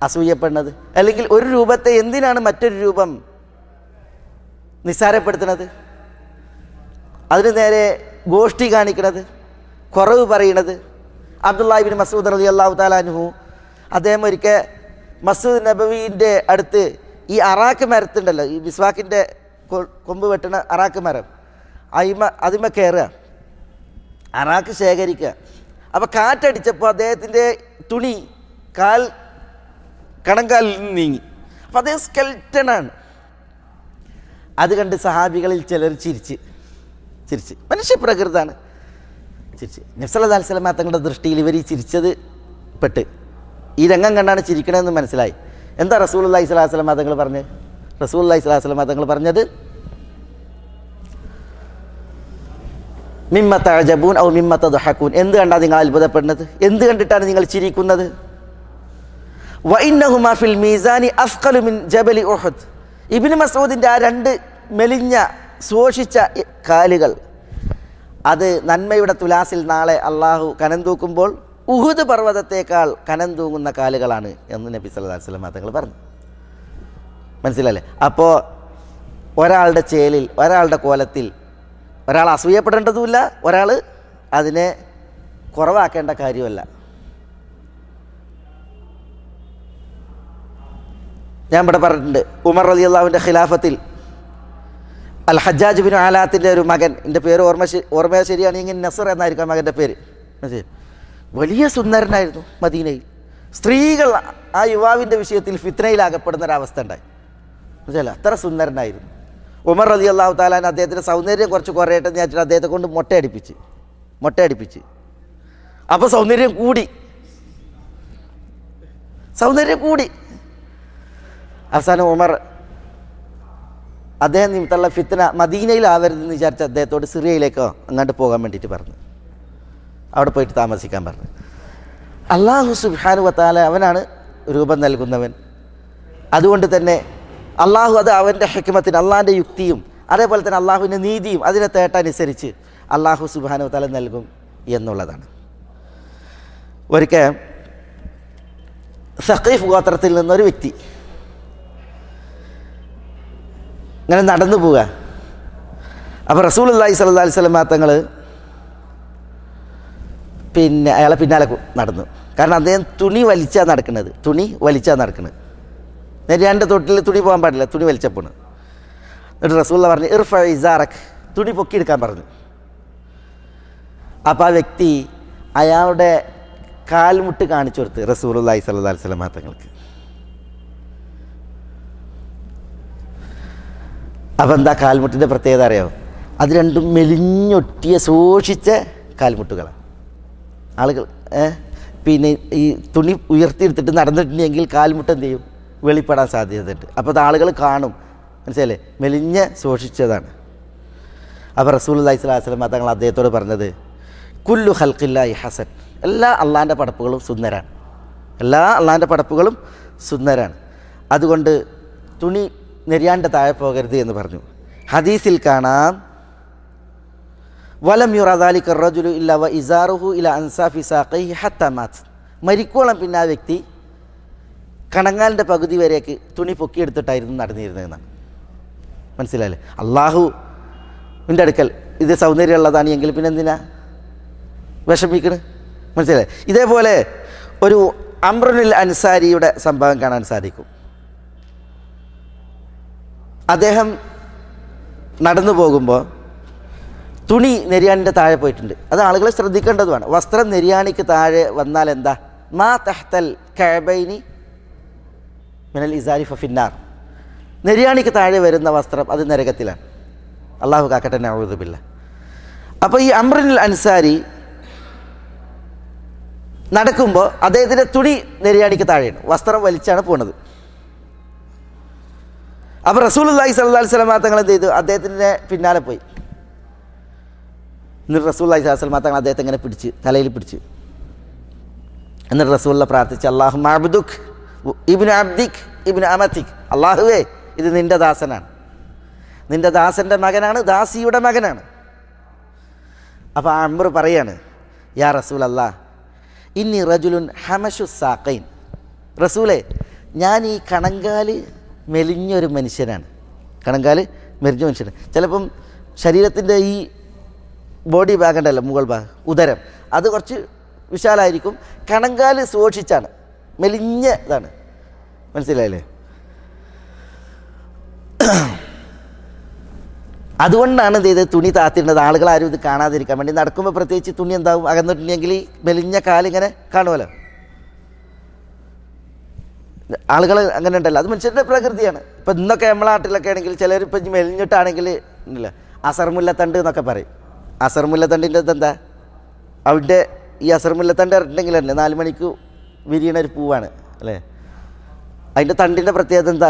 Speaker 1: അസൂയപ്പെടുന്നത്? അല്ലെങ്കിൽ ഒരു രൂപത്തെ എന്തിനാണ് മറ്റൊരു രൂപം നിസ്സാരപ്പെടുത്തുന്നത്? അതിന് നേരെ ഗോഷ്ഠി കാണിക്കുന്നത്, കുറവ് പറയണത്? അബ്ദുല്ലാഹി ഇബ്നു മസ്ഊദ് റളിയല്ലാഹു തആല അൻഹു അദ്ദേഹം ഒരിക്കൽ മസ്ജിദ് നബവിൻ്റെ അടുത്ത് ഈ അറാക്ക് മരത്തുണ്ടല്ലോ, ഈ മിസ്വാക്കിൻ്റെ കൊമ്പ് വെട്ടുന്ന അറാക്ക് മരം, അതിമ കയറുക, അറാക്ക് ശേഖരിക്കുക. അപ്പോൾ കാറ്റടിച്ചപ്പോൾ അദ്ദേഹത്തിൻ്റെ തുണി കണങ്കാലിൽ നിന്ന് നീങ്ങി. അപ്പോൾ അദ്ദേഹം സ്കെൽറ്റനാണ്. അത് കണ്ട് സഹാബികളിൽ ചിലർ ചിരിച്ച് മനുഷ്യപ്രകൃതാണ് ചിരിച്ച്. നബി സല്ലല്ലാഹു അലൈഹി വസല്ലം തങ്ങളുടെ ദൃഷ്ടിയിൽ ഇവർ ഈ ചിരിച്ചത് പെട്ട് ഈ രംഗം കണ്ടാണ് ചിരിക്കണമെന്ന് മനസ്സിലായി. എന്താ റസൂലുള്ളാഹി സ്വല്ലല്ലാഹു അലൈഹി വസല്ലം തങ്ങൾ പറഞ്ഞത്? റസൂലുള്ളാഹി സ്വല്ലല്ലാഹു അലൈഹി വസല്ലം തങ്ങൾ പറഞ്ഞത്, മിമ്മ തഅജബൂൻ ഔ മിമ്മ തദ്ഹഖൂൻ, എന്ത് കണ്ടാണ് നിങ്ങൾ അത്ഭുതപ്പെടുന്നത്? എന്ത് കണ്ടിട്ടാണ് നിങ്ങൾ ചിരിക്കുന്നത്? വ ഇന്നഹുമാ ഫിൽ മീസാനി അസ്ഖലു മിൻ ജബലി ഉഹദ്. ഇബ്നു മസ്ഊദിൻ്റെ ആ രണ്ട് മെലിഞ്ഞ ശോഷിച്ച കാലുകൾ, അത് നന്മയുടെ തുലാസിൽ നാളെ അള്ളാഹു കനം തൂക്കുമ്പോൾ ഉഹുദ് പർവ്വതത്തേക്കാൾ കനം തൂങ്ങുന്ന കാലുകളാണ് എന്ന് നബി സല്ലല്ലാഹു അലൈഹി വസല്ലം തങ്ങൾ പറഞ്ഞു. മനസ്സിലല്ലേ? അപ്പോൾ ഒരാളുടെ ചേലിൽ, ഒരാളുടെ കോലത്തിൽ ഒരാൾ അസൂയപ്പെടേണ്ടതുമില്ല, ഒരാൾ അതിനെ കുറവാക്കേണ്ട കാര്യമല്ല. ഞാൻ ഇവിടെ പറഞ്ഞിട്ടുണ്ട്, ഉമർ റളിയല്ലാഹുവിൻ്റെ ഖിലാഫത്തിൽ അൽ ഹജ്ജാജ് ബിൻ ആലാത്തിൻ്റെ ഒരു മകൻ, എൻ്റെ പേര് ഓർമ്മ ശരിയാണെങ്കിൽ നസർ എന്നായിരിക്കും മകൻ്റെ പേര്. വലിയ സുന്ദരനായിരുന്നു. മദീനയിൽ സ്ത്രീകൾ ആ യുവാവിൻ്റെ വിഷയത്തിൽ ഫിത്നയിലാകപ്പെടുന്നൊരവസ്ഥ ഉണ്ടായി. മനസ്സിലല്ല, അത്ര സുന്ദരനായിരുന്നു. ഉമർ റളിയല്ലാഹു തആല അദ്ദേഹത്തിൻ്റെ സൗന്ദര്യം കുറച്ച് കുറയട്ടെ എന്ന് വെച്ചിട്ട് അദ്ദേഹത്തെ കൊണ്ട് മൊട്ടയടിപ്പിച്ച് അപ്പോൾ സൗന്ദര്യം കൂടി. അവസാനം ഉമർ അദ്ദേഹം നിമിത്തമുള്ള ഫിത്ന മദീനയിലാവരുതെന്ന് വിചാരിച്ച് അദ്ദേഹത്തോട് സിറിയയിലേക്കോ അങ്ങോട്ട് പോകാൻ വേണ്ടിയിട്ട് പറഞ്ഞു. അവിടെ പോയിട്ട് താമസിക്കാൻ പറഞ്ഞു. അല്ലാഹു സുബ്ഹാനഹു വ തആല അവനാണ് രൂപം നൽകുന്നവൻ. അതുകൊണ്ട് തന്നെ അള്ളാഹു അത് അവൻ്റെ ഹിക്മത്തിന്, അള്ളാഹിൻ്റെ യുക്തിയും അതേപോലെ തന്നെ അള്ളാഹുവിൻ്റെ നീതിയും അതിനെ തേട്ടനുസരിച്ച് അള്ളാഹു സുബ്ഹാനഹു വ തആല നൽകും എന്നുള്ളതാണ്. ഒരിക്കൽ സഖീഫ് ഗോത്രത്തിൽ നിന്നൊരു വ്യക്തി ഇങ്ങനെ നടന്നു പോവുക. അപ്പോൾ റസൂലുള്ളാഹി സ്വല്ലല്ലാഹി അലൈഹി വസല്ലം തങ്ങൾ അയാളെ പിന്നാലെ നടന്നു. കാരണം അദ്ദേഹം തുണി വലിച്ചാണ് നടക്കുന്നത്. നെരിയാൻ്റെ തൊട്ടിൽ തുണി പോകാൻ പാടില്ല, തുണി വലിച്ചപ്പോൾ. എന്നിട്ട് റസൂലുള്ള പറഞ്ഞു, ഇർഫ ഇസാറക്, തുണി പൊക്കിയെടുക്കാൻ പറഞ്ഞു. അപ്പോൾ ആ വ്യക്തി അയാളുടെ കാൽമുട്ട് കാണിച്ചു കൊടുത്ത് റസൂലുള്ളാഹി സ്വല്ലല്ലാഹി അലൈഹി വസല്ലം തങ്ങൾക്ക്. അപ്പോൾ എന്താ കാൽമുട്ടിൻ്റെ പ്രത്യേകത അറിയാമോ? അത് രണ്ടും മെലിഞ്ഞൊട്ടിയ സൂക്ഷിച്ച കാൽമുട്ടുകളാണ്. ആളുകൾ പിന്നെ ഈ തുണി ഉയർത്തിയെടുത്തിട്ട് നടന്നിട്ടുണ്ടെങ്കിൽ കാൽമുട്ട് എന്ത് ചെയ്യും? വെളിപ്പെടാൻ സാധ്യതയുണ്ട്. അപ്പോൾ അത് ആളുകൾ കാണും. മനസ്സിലല്ലേ? മെലിഞ്ഞ് സൂക്ഷിച്ചതാണ്. അപ്പോൾ റസൂലുള്ളാഹി സ്വല്ലല്ലാഹി അലൈഹി വസല്ലം തങ്ങൾ അദ്ദേഹത്തോട് പറഞ്ഞത്, കുല്ലു ഖൽഖില്ലാഹി ഹസൻ, എല്ലാ അള്ളാഹിൻ്റെ പടപ്പുകളും സുന്ദരാണ്. അതുകൊണ്ട് തുണി നെരിയാൻ്റെ താഴെ പോകരുത് എന്ന് പറഞ്ഞു. ഹദീസിൽ കാണാം, വലം യുറ ദാലിക റജുലു ഇല്ലാ വ ഇസാറുഹു ഇലാ അൻസാഫി സാഖൈഹി ഹത്താ മാത്, മരിക്കോളം പിന്നെ ആ വ്യക്തി കണങ്ങാലിൻ്റെ പകുതി വരേക്ക് തുണി പൊക്കിയെടുത്തിട്ടായിരുന്നു നടന്നിരുന്നതെന്നാണ്. മനസ്സിലായില്ലേ? അള്ളാഹുവിൻ്റെ അടുക്കൽ ഇത് സൗന്ദര്യമുള്ളതാണ് എങ്കിൽ പിന്നെ എന്തിനാ വിഷമിക്കണ്? മനസ്സിലായി? ഇതേപോലെ ഒരു അംറുൽ അൻസാരിയുടെ സംഭവം കാണാൻ സാധിക്കും. അദ്ദേഹം നടന്നു പോകുമ്പോൾ തുണി നെരിയാണിൻ്റെ താഴെ പോയിട്ടുണ്ട്. അത് ആളുകളെ ശ്രദ്ധിക്കേണ്ടതുമാണ്. വസ്ത്രം നെരിയാണിക്ക് താഴെ വന്നാൽ എന്താ? മാ തഹ്തൽ കഅബൈനി മിനൽ ഇസാരി ഫഫിന്നാർ, നെരിയാണിക്ക് താഴെ വരുന്ന വസ്ത്രം അത് നരകത്തിലാണ്. അള്ളാഹു കാക്കട്ടെ, നഊദു ബില്ലാഹ്. അപ്പോൾ ഈ അംറുൽ അൻസാരി നടക്കുമ്പോൾ അദ്ദേഹത്തിൻ്റെ തുണി നെരിയാണിക്ക് താഴെയാണ്, വസ്ത്രം വലിച്ചാണ് പോണത്. അപ്പോൾ റസൂലുള്ളാഹി സ്വല്ലല്ലാഹി അലൈഹി വസല്ലം തങ്ങൾ എന്ത് ചെയ്തു? അദ്ദേഹത്തിൻ്റെ പിന്നാലെ പോയി. എന്നിട്ട് റസൂലുള്ളാഹി സ്വല്ലല്ലാഹി അലൈഹി വസല്ലം തങ്ങൾ അദ്ദേഹത്തെ ഇങ്ങനെ തലയിൽ പിടിച്ച്, എന്നിട്ട് റസൂലുള്ള പ്രാർത്ഥിച്ച്, അല്ലാഹുമ്മ അബ്ദുക് ഇബ്നു അബ്ദിക് ഇബ്നു അമതിക്, അള്ളാഹുവേ ഇത് നിൻ്റെ ദാസനാണ്, നിൻ്റെ ദാസൻ്റെ മകനാണ്, ദാസിയുടെ മകനാണ്. അപ്പോൾ അംർ പറയാണ്, യാ റസൂലല്ലാഹ് ഇന്നി റജുലുൻ ഹമശു സാഖൈൻ, റസൂലേ ഞാൻ ഈ കണങ്കാല് മെലിഞ്ഞൊരു മനുഷ്യനാണ്. ചിലപ്പം ശരീരത്തിൻ്റെ ഈ ബോഡി ഭാഗം ഉണ്ടല്ലോ, മുകൾ ഭാഗം, ഉദരം, അത് കുറച്ച് വിശാലമായിരിക്കും. കണങ്കാല് സൂക്ഷിച്ചാണ്, മെലിഞ്ഞ ഇതാണ്. മനസ്സിലായില്ലേ? അതുകൊണ്ടാണ് ഇത് തുണി താത്തിരുന്നത്, ആളുകൾ ആരും ഇത് കാണാതിരിക്കാൻ വേണ്ടി. നടക്കുമ്പോൾ പ്രത്യേകിച്ച് തുണി എന്താവും, അകന്നിട്ടുണ്ടെങ്കിൽ ഈ മെലിഞ്ഞ കാലിങ്ങനെ കാണുമല്ലോ. ആളുകൾ അങ്ങനെ ഉണ്ടല്ലോ, അത് മനുഷ്യരുടെ പ്രകൃതിയാണ്. ഇപ്പം ഇന്നൊക്കെ നമ്മളെ നാട്ടിലൊക്കെ ആണെങ്കിൽ ചിലരിപ്പം മെലിഞ്ഞിട്ടാണെങ്കിൽ ഇല്ല അസർമുല്ലത്തണ്ട് എന്നൊക്കെ പറയും. അസർമുല്ലത്തണ്ടിൻ്റെ ഇതെന്താ? അവിടെ ഈ അസർമുല്ലത്തണ്ട് ഇറങ്ങിയിട്ടുണ്ടെങ്കിൽ തന്നെ 4 മണിക്ക് വിരിയണ ഒരു പൂവാണ് അല്ലേ? അതിൻ്റെ തണ്ടിൻ്റെ പ്രത്യേകത എന്താ?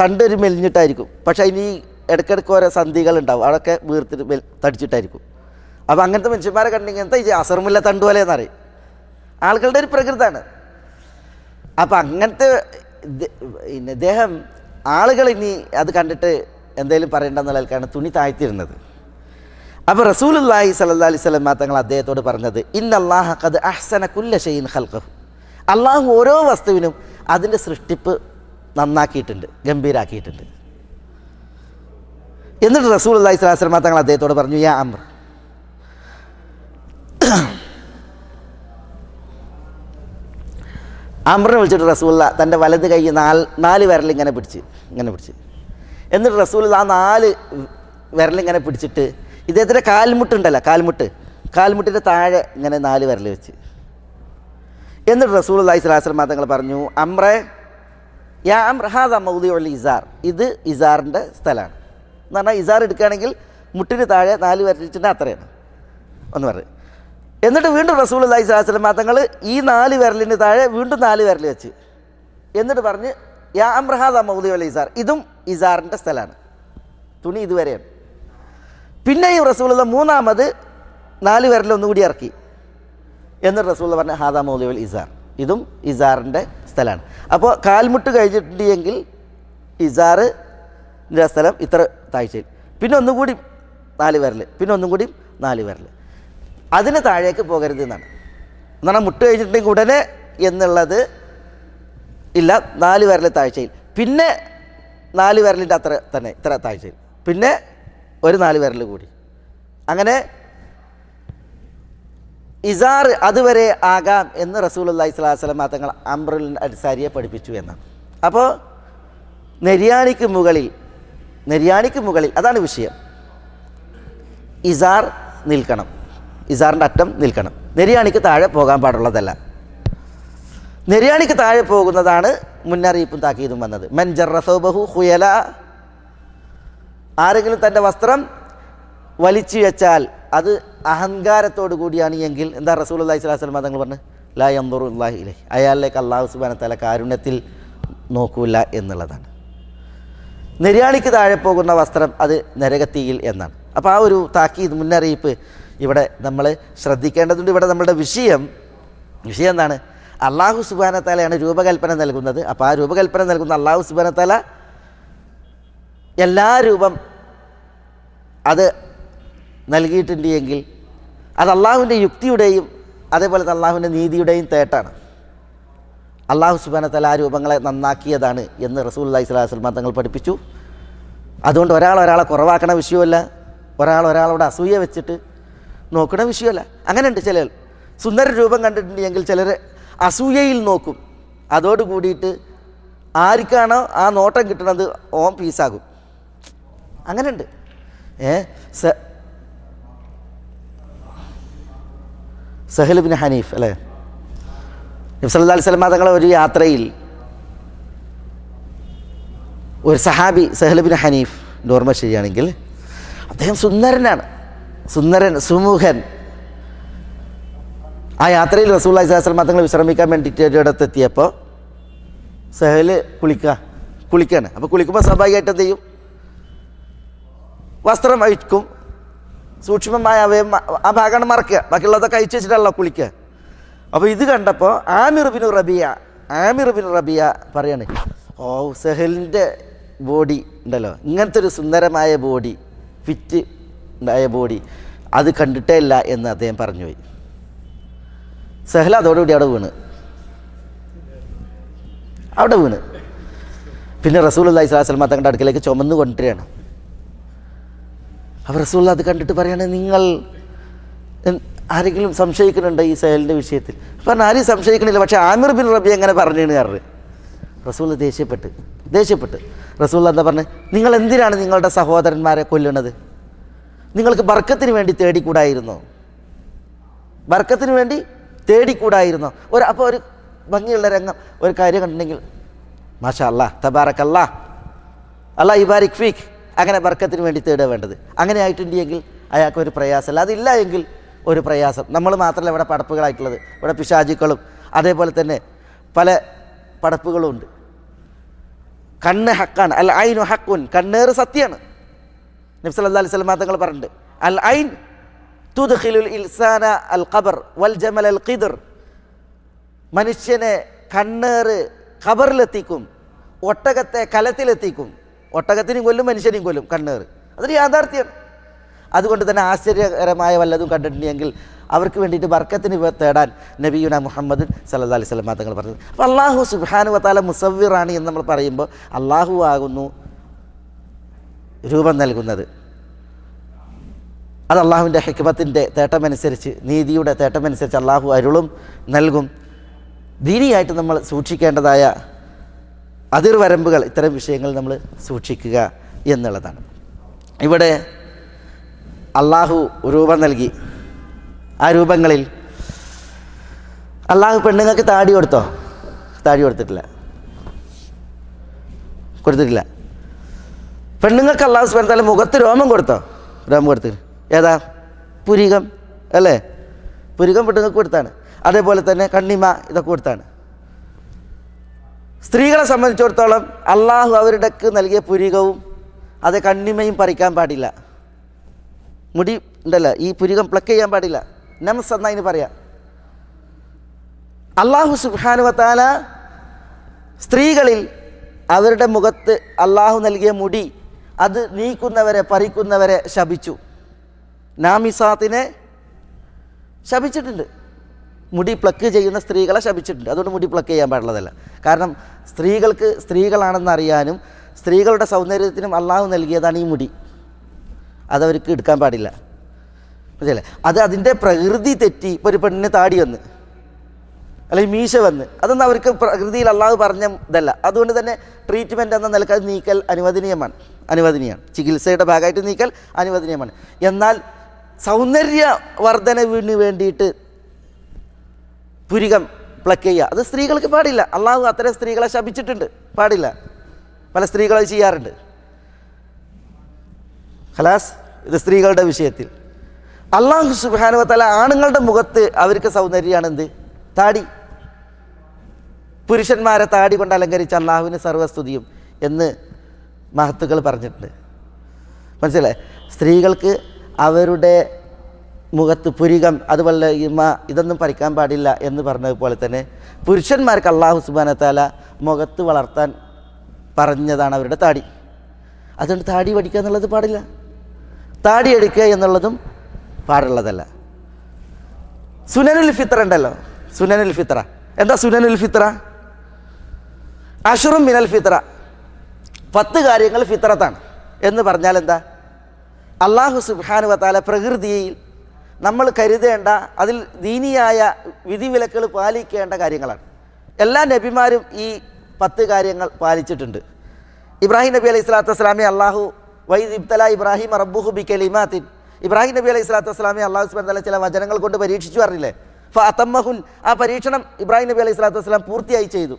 Speaker 1: തണ്ട് ഒരു മെലിഞ്ഞിട്ടായിരിക്കും, പക്ഷേ അതിന് ഈ ഇടയ്ക്കിടയ്ക്ക് ഓരോ സന്ധികളുണ്ടാവും, അതൊക്കെ വീർത്തിട്ട് തടിച്ചിട്ടായിരിക്കും. അപ്പോൾ അങ്ങനത്തെ മനുഷ്യന്മാരെ കണ്ടെങ്കിൽ എന്താ ഇത് അസർമുല്ല തണ്ട് പോലെ എന്നറിയും. ആളുകളുടെ ഒരു പ്രകൃതമാണ്. അപ്പം അങ്ങനത്തെ ഇദ്ദേഹം ആളുകൾ ഇനി അത് കണ്ടിട്ട് എന്തെങ്കിലും പറയേണ്ടെന്നുള്ള ആൾക്കാണ് തുണി താഴ്ത്തിയിരുന്നത്. അപ്പോൾ റസൂലുള്ളാഹി സ്വല്ലല്ലാഹി അലൈഹി വസല്ലം തങ്ങൾ അദ്ദേഹത്തോട് പറഞ്ഞത്, ഇന്നല്ലാഹ ഖദ് അഹ്സന കുല്ല ഷൈഇൻ ഖൽഖഹു, അള്ളാഹു ഓരോ വസ്തുവിനും അതിൻ്റെ സൃഷ്ടിപ്പ് നന്നാക്കിയിട്ടുണ്ട്, ഗംഭീരാക്കിയിട്ടുണ്ട്. എന്നിട്ട് റസൂലുള്ളാഹി സ്വല്ലല്ലാഹു അലൈഹി വസല്ലം തങ്ങൾ അദ്ദേഹത്തോട് പറഞ്ഞു, യാ അംർ, അംറിനെ വിളിച്ചിട്ട് റസൂലുള്ള തൻ്റെ വലത് കൈ നാല് വിരലിങ്ങനെ പിടിച്ച് എന്നിട്ട് റസൂലുള്ള ആ 4 വിരലിങ്ങനെ പിടിച്ചിട്ട് ഇദ്ദേഹത്തിൻ്റെ കാൽമുട്ടുണ്ടല്ലോ, കാൽമുട്ടിൻ്റെ താഴെ ഇങ്ങനെ 4 വിരൽ വെച്ച്. എന്നിട്ട് റസൂലുള്ളാഹി സ്വല്ലല്ലാഹു അലൈഹി വസല്ലം തങ്ങൾ പറഞ്ഞു, അംറേ, യാ അംർ ഹാദാ മൗദിഉൽ ഇസാർ, ഇത് ഇസാറിൻ്റെ സ്ഥലമാണ് എന്ന് പറഞ്ഞാൽ ഇസാർ എടുക്കുകയാണെങ്കിൽ മുട്ടിന് താഴെ 4 വിരൽ വെച്ചിട്ട് അത്രയാണ് ഒന്ന് പറഞ്ഞു. എന്നിട്ട് വീണ്ടും റസൂലുള്ളാഹി സ്വല്ലല്ലാഹു അലൈഹി വസല്ലം തങ്ങൾ ഈ 4 വിരലിന് താഴെ വീണ്ടും 4 വിരൽ വെച്ച് എന്നിട്ട് പറഞ്ഞ്, യാ അംർ ഹാദാ മൗദിഉൽ ഇസാർ, ഇതും ഇസാറിൻ്റെ സ്ഥലമാണ്, തുണി ഇതുവരെയാണ്. പിന്നെയും റസൂലുള്ള 3ാമത് 4 വിരൽ ഒന്നുകൂടി ഇറക്കി. എന്നിട്ട് റസൂലുള്ള പറഞ്ഞ ഹാദാ മൗദിഉൽ ഇസാർ, ഇതും ഇസാറിൻ്റെ സ്ഥലമാണ്. അപ്പോൾ കാൽമുട്ട് കഴിഞ്ഞിട്ടുണ്ടെങ്കിൽ ഇസാറിൻ്റെ സ്ഥലം ഇത്ര താഴ്ചയിൽ, പിന്നെ ഒന്നുകൂടി 4 വിരൽ, പിന്നെ ഒന്നും കൂടി 4 വിരൽ, അതിന് താഴേക്ക് പോകരുത് എന്നാണ്. എന്നാൽ മുട്ട് കഴിഞ്ഞിട്ടുണ്ടെങ്കിൽ ഉടനെ എന്നുള്ളത് ഇല്ല, 4 വിരൽ താഴ്ചയിൽ, പിന്നെ 4 വിരലിൻ്റെ അത്ര തന്നെ ഇത്ര താഴ്ചയിൽ, പിന്നെ ഒരു 4 വിരൽ കൂടി, അങ്ങനെ ഇസാർ അതുവരെ ആകാം എന്ന് റസൂലുള്ളാഹി സ്വല്ലല്ലാഹു അലൈഹി വസല്ലം തങ്ങൾ അംറുൽ അൻസാരിയെ പഠിപ്പിച്ചു എന്നാണ്. അപ്പോൾ നെര്യാണിക്ക് മുകളിൽ അതാണ് വിഷയം, ഇസാർ നിൽക്കണം, ഇസാറിൻ്റെ അറ്റം നിൽക്കണം, നെര്യാണിക്ക് താഴെ പോകാൻ പാടുള്ളതല്ല. നെര്യാണിക്ക് താഴെ പോകുന്നതാണ് മുന്നറിയിപ്പും താക്കീതും വന്നത്. മൻ ജറ സൗബഹു ഖുയല, ആരെങ്കിലും തൻ്റെ വസ്ത്രം വലിച്ചു വെച്ചാൽ അത് അഹങ്കാരത്തോടു കൂടിയാണ് എങ്കിൽ എന്താ റസൂലുള്ളാഹി സ്വല്ലല്ലാഹു അലൈഹി വസല്ലം തങ്ങൾ പറഞ്ഞു, ലാ യൻദുറുല്ലാഹി ഇലൈഹി, അയാളിലേക്ക് അല്ലാഹു സുബ്ഹാനഹു വ തആല കാരുണ്യത്തിൽ നോക്കൂല എന്നുള്ളതാണ്. നെര്യാണിക്ക് താഴെ പോകുന്ന വസ്ത്രം അത് നരകത്തിയിൽ എന്നാണ്. അപ്പോൾ ആ ഒരു താക്കീത്, മുന്നറിയിപ്പ് ഇവിടെ നമ്മൾ ശ്രദ്ധിക്കേണ്ടതുണ്ട്. ഇവിടെ നമ്മളുടെ വിഷയം എന്താണ്? അല്ലാഹു സുബ്ഹാനഹു വ തആലയാണ് രൂപകൽപ്പന നൽകുന്നത്. അപ്പോൾ ആ രൂപകൽപ്പന നൽകുന്ന അല്ലാഹു സുബ്ഹാനഹു വ തആല എല്ലാ രൂപം അത് നൽകിയിട്ടുണ്ട് എങ്കിൽ അത് അള്ളാഹുവിൻ്റെ യുക്തിയുടെയും അതേപോലെ അള്ളാഹുവിൻ്റെ നീതിയുടെയും തേട്ടാണ്. അല്ലാഹു സുബ്ഹാനഹു വ തആല ആ രൂപങ്ങളെ നന്നാക്കിയതാണ് എന്ന് റസൂലുള്ളാഹി സ്വല്ലല്ലാഹു അലൈഹി വസല്ലം തങ്ങൾ പഠിപ്പിച്ചു. അതുകൊണ്ട് ഒരാളെ കുറവാക്കണ വിഷയമല്ല, ഒരാളോട് അസൂയ വെച്ചിട്ട് നോക്കണ വിഷയമല്ല. അങ്ങനെയുണ്ട് ചിലർ സുന്ദര രൂപം കണ്ടിട്ടുണ്ടെങ്കിൽ ചിലർ അസൂയയിൽ നോക്കും, അതോട് കൂടിയിട്ട് ആർക്കാണോ ആ നോട്ടം കിട്ടുന്നത് ഓം പീസാകും. അങ്ങനെയുണ്ട്. സഹൽ ബിൻ ഹനീഫ് അല്ലേ, നബി സല്ലല്ലാഹു അലൈഹി വസല്ലം തങ്ങളെ ഒരു യാത്രയിൽ ഒരു സഹാബി സഹൽ ബിൻ ഹനീഫ്, ഓർമ്മ ശരിയാണെങ്കിൽ അദ്ദേഹം സുന്ദരൻ, സുമുഖൻ. ആ യാത്രയിൽ റസൂലുള്ളാഹി സ്വല്ലല്ലാഹു അലൈഹി വസല്ലം തങ്ങൾ വിശ്രമിക്കാൻ വേണ്ടിയിട്ട് ഒരിടത്തെത്തിയപ്പോൾ സഹൽ കുളിക്കുകയാണ്. അപ്പോൾ കുളിക്കുമ്പോൾ സ്വാഭാവികമായിട്ട് എന്ത് ചെയ്യും? വസ്ത്രം അഴിക്കും, സൂക്ഷ്മമായ ആ ഭാഗമാണ് മറക്കുക, ബാക്കിയുള്ളതൊക്കെ അഴിച്ചു വെച്ചിട്ടാണല്ലോ കുളിക്കുക. അപ്പോൾ ഇത് കണ്ടപ്പോൾ ആമിർ ബിൻ റബിയ പറയാണ്, ഓ സഹലിൻ്റെ ബോഡി ഉണ്ടല്ലോ, ഇങ്ങനത്തെ ഒരു സുന്ദരമായ ബോഡി, ഫിറ്റ് ഉണ്ടായ ബോഡി അത് കണ്ടിട്ടേ ഇല്ല എന്ന് അദ്ദേഹം പറഞ്ഞുപോയി. സഹൽ അതോടുകൂടി അവിടെ വീണ് പിന്നെ റസൂലുള്ളാഹി സ്വല്ലല്ലാഹു അലൈഹി വസല്ലം തങ്ങളുടെ അടുക്കലേക്ക് ചുമന്നു കൊണ്ടുവരികയാണ്. അപ്പോൾ റസൂലുള്ളാഹി അത് കണ്ടിട്ട് പറയാണ്, നിങ്ങൾ ആരെങ്കിലും സംശയിക്കുന്നുണ്ടോ ഈ സഹലിൻ്റെ വിഷയത്തിൽ? പറഞ്ഞാൽ ആരും സംശയിക്കണില്ല, പക്ഷേ ആമിർ ബിൻ റബിയ എങ്ങനെ പറഞ്ഞേന്ന് പറഞ്ഞു. റസൂൽ ദേഷ്യപ്പെട്ട് റസൂൽ എന്താ പറഞ്ഞത്? നിങ്ങൾ എന്തിനാണ് നിങ്ങളുടെ സഹോദരന്മാരെ കൊല്ലുന്നത്? നിങ്ങൾക്ക് ബർക്കത്തിന് വേണ്ടി തേടിക്കൂടായിരുന്നോ? അപ്പോൾ ഒരു ഭംഗിയുള്ള രംഗം, ഒരു കാര്യം കണ്ടിട്ടുണ്ടെങ്കിൽ മാഷാ അല്ലാഹ് തബാറക്കല്ലാഹ് അല്ലാഹ് ഇബാരിക് ഫീക്ക്, അങ്ങനെ ബർക്കത്തിന് വേണ്ടി തേടുക വേണ്ടത്. അങ്ങനെ ആയിട്ടുണ്ടെങ്കിൽ അയാൾക്കൊരു പ്രയാസമല്ല. അതില്ല എങ്കിൽ ഒരു പ്രയാസം. നമ്മൾ മാത്രമല്ല ഇവിടെ പടപ്പുകളായിട്ടുള്ളത്, ഇവിടെ പിശാചുക്കളും അതേപോലെ തന്നെ പല പടപ്പുകളും ഉണ്ട്. കണ്ണ് ഹക്കാണ്, അൽ ഐനു ഹക്കുൻ, കണ്ണേറ് സത്യമാണ്. നബി സല്ലല്ലാഹു അലൈഹി വസല്ലം തങ്ങൾ പറഞ്ഞിട്ടുണ്ട്, അൽ ഐൻ തുദ്ഖിലുൽ ഇൻസാന അൽ ഖബർ വൽ ജമൽ അൽ ഖിദർ, മനുഷ്യനെ കണ്ണേറ് ഖബറിലെത്തിക്കും, ഒട്ടകത്തെ കലത്തിലെത്തിക്കും. ഒട്ടകത്തിനെയും കൊല്ലും, മനുഷ്യനെയും കൊല്ലും കണ്ണേറ്. അതൊരു യാഥാർത്ഥ്യമാണ്. അതുകൊണ്ട് തന്നെ ആശ്ചര്യകരമായ വല്ലതും കണ്ടിട്ടുണ്ടെങ്കിൽ അവർക്ക് വേണ്ടിയിട്ട് ബർക്കത്തിന് തേടാൻ നബിയുന മുഹമ്മദ് സല്ലല്ലാഹു അലൈഹി വസല്ലം തങ്ങൾ പറഞ്ഞത്. അപ്പോൾ അള്ളാഹു സുബ്ഹാനഹു വ തആല മുസവ്വിറാണ് എന്ന് നമ്മൾ പറയുമ്പോൾ അള്ളാഹു ആകുന്നു രൂപം നൽകുന്നത്. അത് അള്ളാഹുവിൻ്റെ ഹിക്മത്തിൻ്റെ തേട്ടമനുസരിച്ച്, നീതിയുടെ തേട്ടമനുസരിച്ച് അള്ളാഹു അരുളും നൽകും. ദീനിയായിട്ട് നമ്മൾ സൂക്ഷിക്കേണ്ടതായ അതിർവരമ്പുകൾ, ഇത്തരം വിഷയങ്ങൾ നമ്മൾ സൂക്ഷിക്കുക എന്നുള്ളതാണ്. ഇവിടെ അള്ളാഹു രൂപം നൽകി. ആ രൂപങ്ങളിൽ അള്ളാഹു പെണ്ണുങ്ങൾക്ക് താടി കൊടുത്തോ? താടി കൊടുത്തിട്ടില്ല. പെണ്ണുങ്ങൾക്ക് അള്ളാഹു സുബ്ഹാനഹു വ തആല മുഖത്ത് രോമം കൊടുത്തോ? രോമം കൊടുത്തില്ല. ഏതാ? പുരികം അല്ലേ? പുരികം പെണ്ണുങ്ങൾക്ക് കൊടുത്താണ്. അതേപോലെ തന്നെ കണ്ണിമ, ഇതൊക്കെ കൊടുത്താണ്. സ്ത്രീകളെ സംബന്ധിച്ചിടത്തോളം അള്ളാഹു അവരുടെക്ക് നൽകിയ പുരികവും അത് കണ്ണിമയും പറിക്കാൻ പാടില്ല. മുടി ഉണ്ടല്ലോ, ഈ പുരികം പ്ലക്ക് ചെയ്യാൻ പാടില്ല. നംസ് എന്നാ ഇതിന് പറയാം. അള്ളാഹു സുബ്ഹാനഹു വ തആല സ്ത്രീകളിൽ അവരുടെ മുഖത്ത് അള്ളാഹു നൽകിയ മുടി അത് നീക്കുന്നവരെ, പറിക്കുന്നവരെ ശപിച്ചു. നാമിസാത്തിനെ ശപിച്ചിട്ടുണ്ട്. മുടി പ്ലക്ക് ചെയ്യുന്ന സ്ത്രീകളെ ശപിച്ചിട്ടുണ്ട്. അതുകൊണ്ട് മുടി പ്ലക്ക് ചെയ്യാൻ പാടുള്ളതല്ല. കാരണം സ്ത്രീകൾക്ക് സ്ത്രീകളാണെന്നറിയാനും സ്ത്രീകളുടെ സൗന്ദര്യത്തിനും അള്ളാഹു നൽകിയതാണ് ഈ മുടി. അതവർക്ക് എടുക്കാൻ പാടില്ല. മനസ്സിലല്ലേ? അത് അതിൻ്റെ പ്രകൃതി തെറ്റി. ഇപ്പോൾ ഒരു പെണ്ണിന് താടി വന്ന് അല്ലെങ്കിൽ മീശ വന്ന്, അതൊന്നും അവർക്ക് പ്രകൃതിയിൽ അള്ളാഹു പറഞ്ഞ ഇതല്ല. അതുകൊണ്ട് തന്നെ ട്രീറ്റ്മെൻറ്റ് എന്ന നിലക്ക് അത് നീക്കൽ അനുവദനീയമാണ്. ചികിത്സയുടെ ഭാഗമായിട്ട് നീക്കൽ അനുവദനീയമാണ്. എന്നാൽ സൗന്ദര്യവർദ്ധനവിന് വേണ്ടിയിട്ട് പുരികം പ്ലക്ക് ചെയ്യുക, അത് സ്ത്രീകൾക്ക് പാടില്ല. അള്ളാഹു അത്തരം സ്ത്രീകളെ ശപിച്ചിട്ടുണ്ട്. പാടില്ല. പല സ്ത്രീകളും ചെയ്യാറുണ്ട്. ഖലാസ്, ഇത് സ്ത്രീകളുടെ വിഷയത്തിൽ. അള്ളാഹു സുബ്ഹാനഹു വ തആല ആണുങ്ങളുടെ മുഖത്ത് അവർക്ക് സൗന്ദര്യമാണ് എന്ത്? താടി. പുരുഷന്മാരെ താടി കൊണ്ട് അലങ്കരിച്ച അള്ളാഹുവിന് സർവ്വസ്തുതിയും എന്ന് മഹത്തുക്കൾ പറഞ്ഞിട്ടുണ്ട്. മനസ്സിലായി? സ്ത്രീകൾക്ക് അവരുടെ മുഖത്ത് പുരികം, അതുപോലെ ഇതൊന്നും പറിക്കാൻ പാടില്ല എന്ന് പറഞ്ഞതുപോലെ തന്നെ പുരുഷന്മാർക്ക് അള്ളാഹു സുബ്ഹാനഹു വ തആല മുഖത്ത് വളർത്താൻ പറഞ്ഞതാണ് അവരുടെ താടി. അതുകൊണ്ട് താടി വടിക്കുക എന്നുള്ളത് പാടില്ല. താടി എടുക്കുക എന്നുള്ളതും പാടുള്ളതല്ല. സുനനുൽ ഫിത്ര ഉണ്ടല്ലോ, സുനനുൽ ഫിത്ര. എന്താ സുനനുൽ ഫിത്ര? അശ്റും മിനൽ ഫിത്ര, 10 കാര്യങ്ങൾ ഫിത്രത്താണ് എന്ന് പറഞ്ഞാൽ എന്താ? അള്ളാഹു സുബ്ഹാനഹു വ തആല പ്രകൃതിയിൽ നമ്മൾ കരുതേണ്ട, അതിൽ ദീനിയായ വിധിവിലക്കുകൾ പാലിക്കേണ്ട കാര്യങ്ങളാണ്. എല്ലാ നബിമാരും ഈ 10 കാര്യങ്ങൾ പാലിച്ചിട്ടുണ്ട്. ഇബ്രാഹിം നബി അലൈഹി സ്വലാത്തു വസ്സലാമെ അള്ളാഹു വൈദ് ഇബ്തല ഇബ്രാഹിം റബ്ബുഹു ബികലിമാത്തിൻ, ഇബ്രാഹിം നബി അലൈഹി സ്വലാത്തു വസ്സലാമെ അള്ളാഹു സുബ്ഹാനഹു വ തആല ചില വചനങ്ങൾ കൊണ്ട് പരീക്ഷിച്ചു പറഞ്ഞില്ലേ? ഫഅതമ്മഹുൻ, ആ പരീക്ഷണം ഇബ്രാഹിം നബി അലൈഹി സ്വലാത്തു വസ്സലാം പൂർത്തിയായി ചെയ്തു.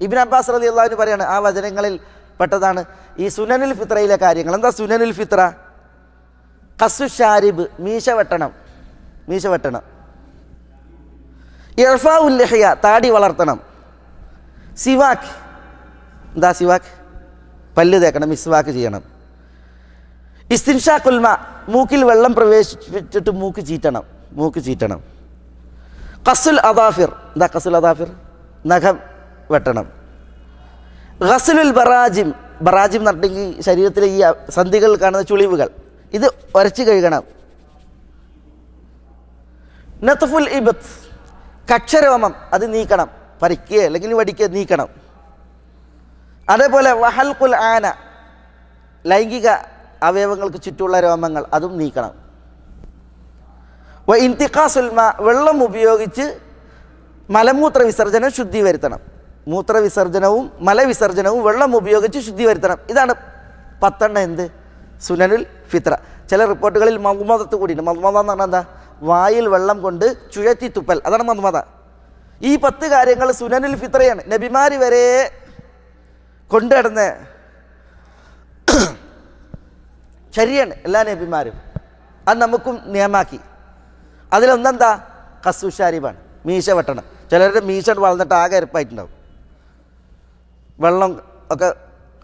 Speaker 1: ഇബ്നു അബ്ബാസ് റളിയല്ലാഹു അൻഹു പറയാണ്, ആ വചനങ്ങളിൽ പെട്ടതാണ് ഈ സുനനുൽ ഫിത്രയിലെ കാര്യങ്ങൾ. എന്താ സുനനുൽ ഫിത്ര? ഖസ്സു ഷാരിബ്, മീശ വെട്ടണം. ഇർഫാഉൽ ലിഹ്യ, താടി വളർത്തണം. സിവാക്ക്, എന്താ സിവാക്ക്? പല്ല് തേക്കണം, മിസ്വാക്ക് ചെയ്യണം. ഇസ്തിൻഷാഖുൽ മാ, മൂക്കിൽ വെള്ളം പ്രവേശിപ്പിച്ചിട്ട് മൂക്ക് ചീറ്റണം. ഖസ്സുൽ അദാഫിർ, എന്താ ഖസ്സുൽ അദാഫിർ? നഖം വെട്ടണം. ഖസ്ലുൽ ബറാജിം, ബറാജിം നട്ടെങ്കിൽ ശരീരത്തിലെ ഈ സന്ധികളിൽ കാണുന്ന ചുളിവുകൾ, ഇത് ഉരച്ച് കഴുകണം. നത്ഫുൽ ഇബ്ത്, കക്ഷരോമം, അത് നീക്കണം. പറിക്കുക അല്ലെങ്കിൽ വടിക്കുക, നീക്കണം. അതേപോലെ വഹൽഖുൽ ആന, ലൈംഗിക അവയവങ്ങൾക്ക് ചുറ്റുമുള്ള രോമങ്ങൾ, അതും നീക്കണം. ഇന്തിഖാസുൽ മാ, വെള്ളം ഉപയോഗിച്ച് മലമൂത്ര വിസർജനം ശുദ്ധി വരുത്തണം. മൂത്രവിസർജനവും മലവിസർജനവും വെള്ളം ഉപയോഗിച്ച് ശുദ്ധി വരുത്തണം. ഇതാണ് 10 എന്ത്? സുനനുൽ ഫിത്ര. ചില റിപ്പോർട്ടുകളിൽ മദ്മദത്ത് കൂടിയുണ്ട്. മദ്മദ എന്ന് പറഞ്ഞാൽ എന്താ? വായിൽ വെള്ളം കൊണ്ട് ചുഴറ്റി തുപ്പൽ, അതാണ് മദ്മദ. ഈ 10 കാര്യങ്ങൾ സുനനുൽ ഫിത്രയാണ്. നബിമാർ വരെ കൊണ്ടുനടന്ന ശരിയാണ് എല്ലാ നബിമാരും. അത് നമുക്കും നിയമാക്കി. അതിലൊന്നെന്താ? ഖസ്സു ഷാരിബാണ്, മീശ വെട്ടണം. ചിലരുടെ മീശ വളർന്നിട്ട് ആകെ എരപ്പായിട്ടുണ്ടാവും. വെള്ളം ഒക്കെ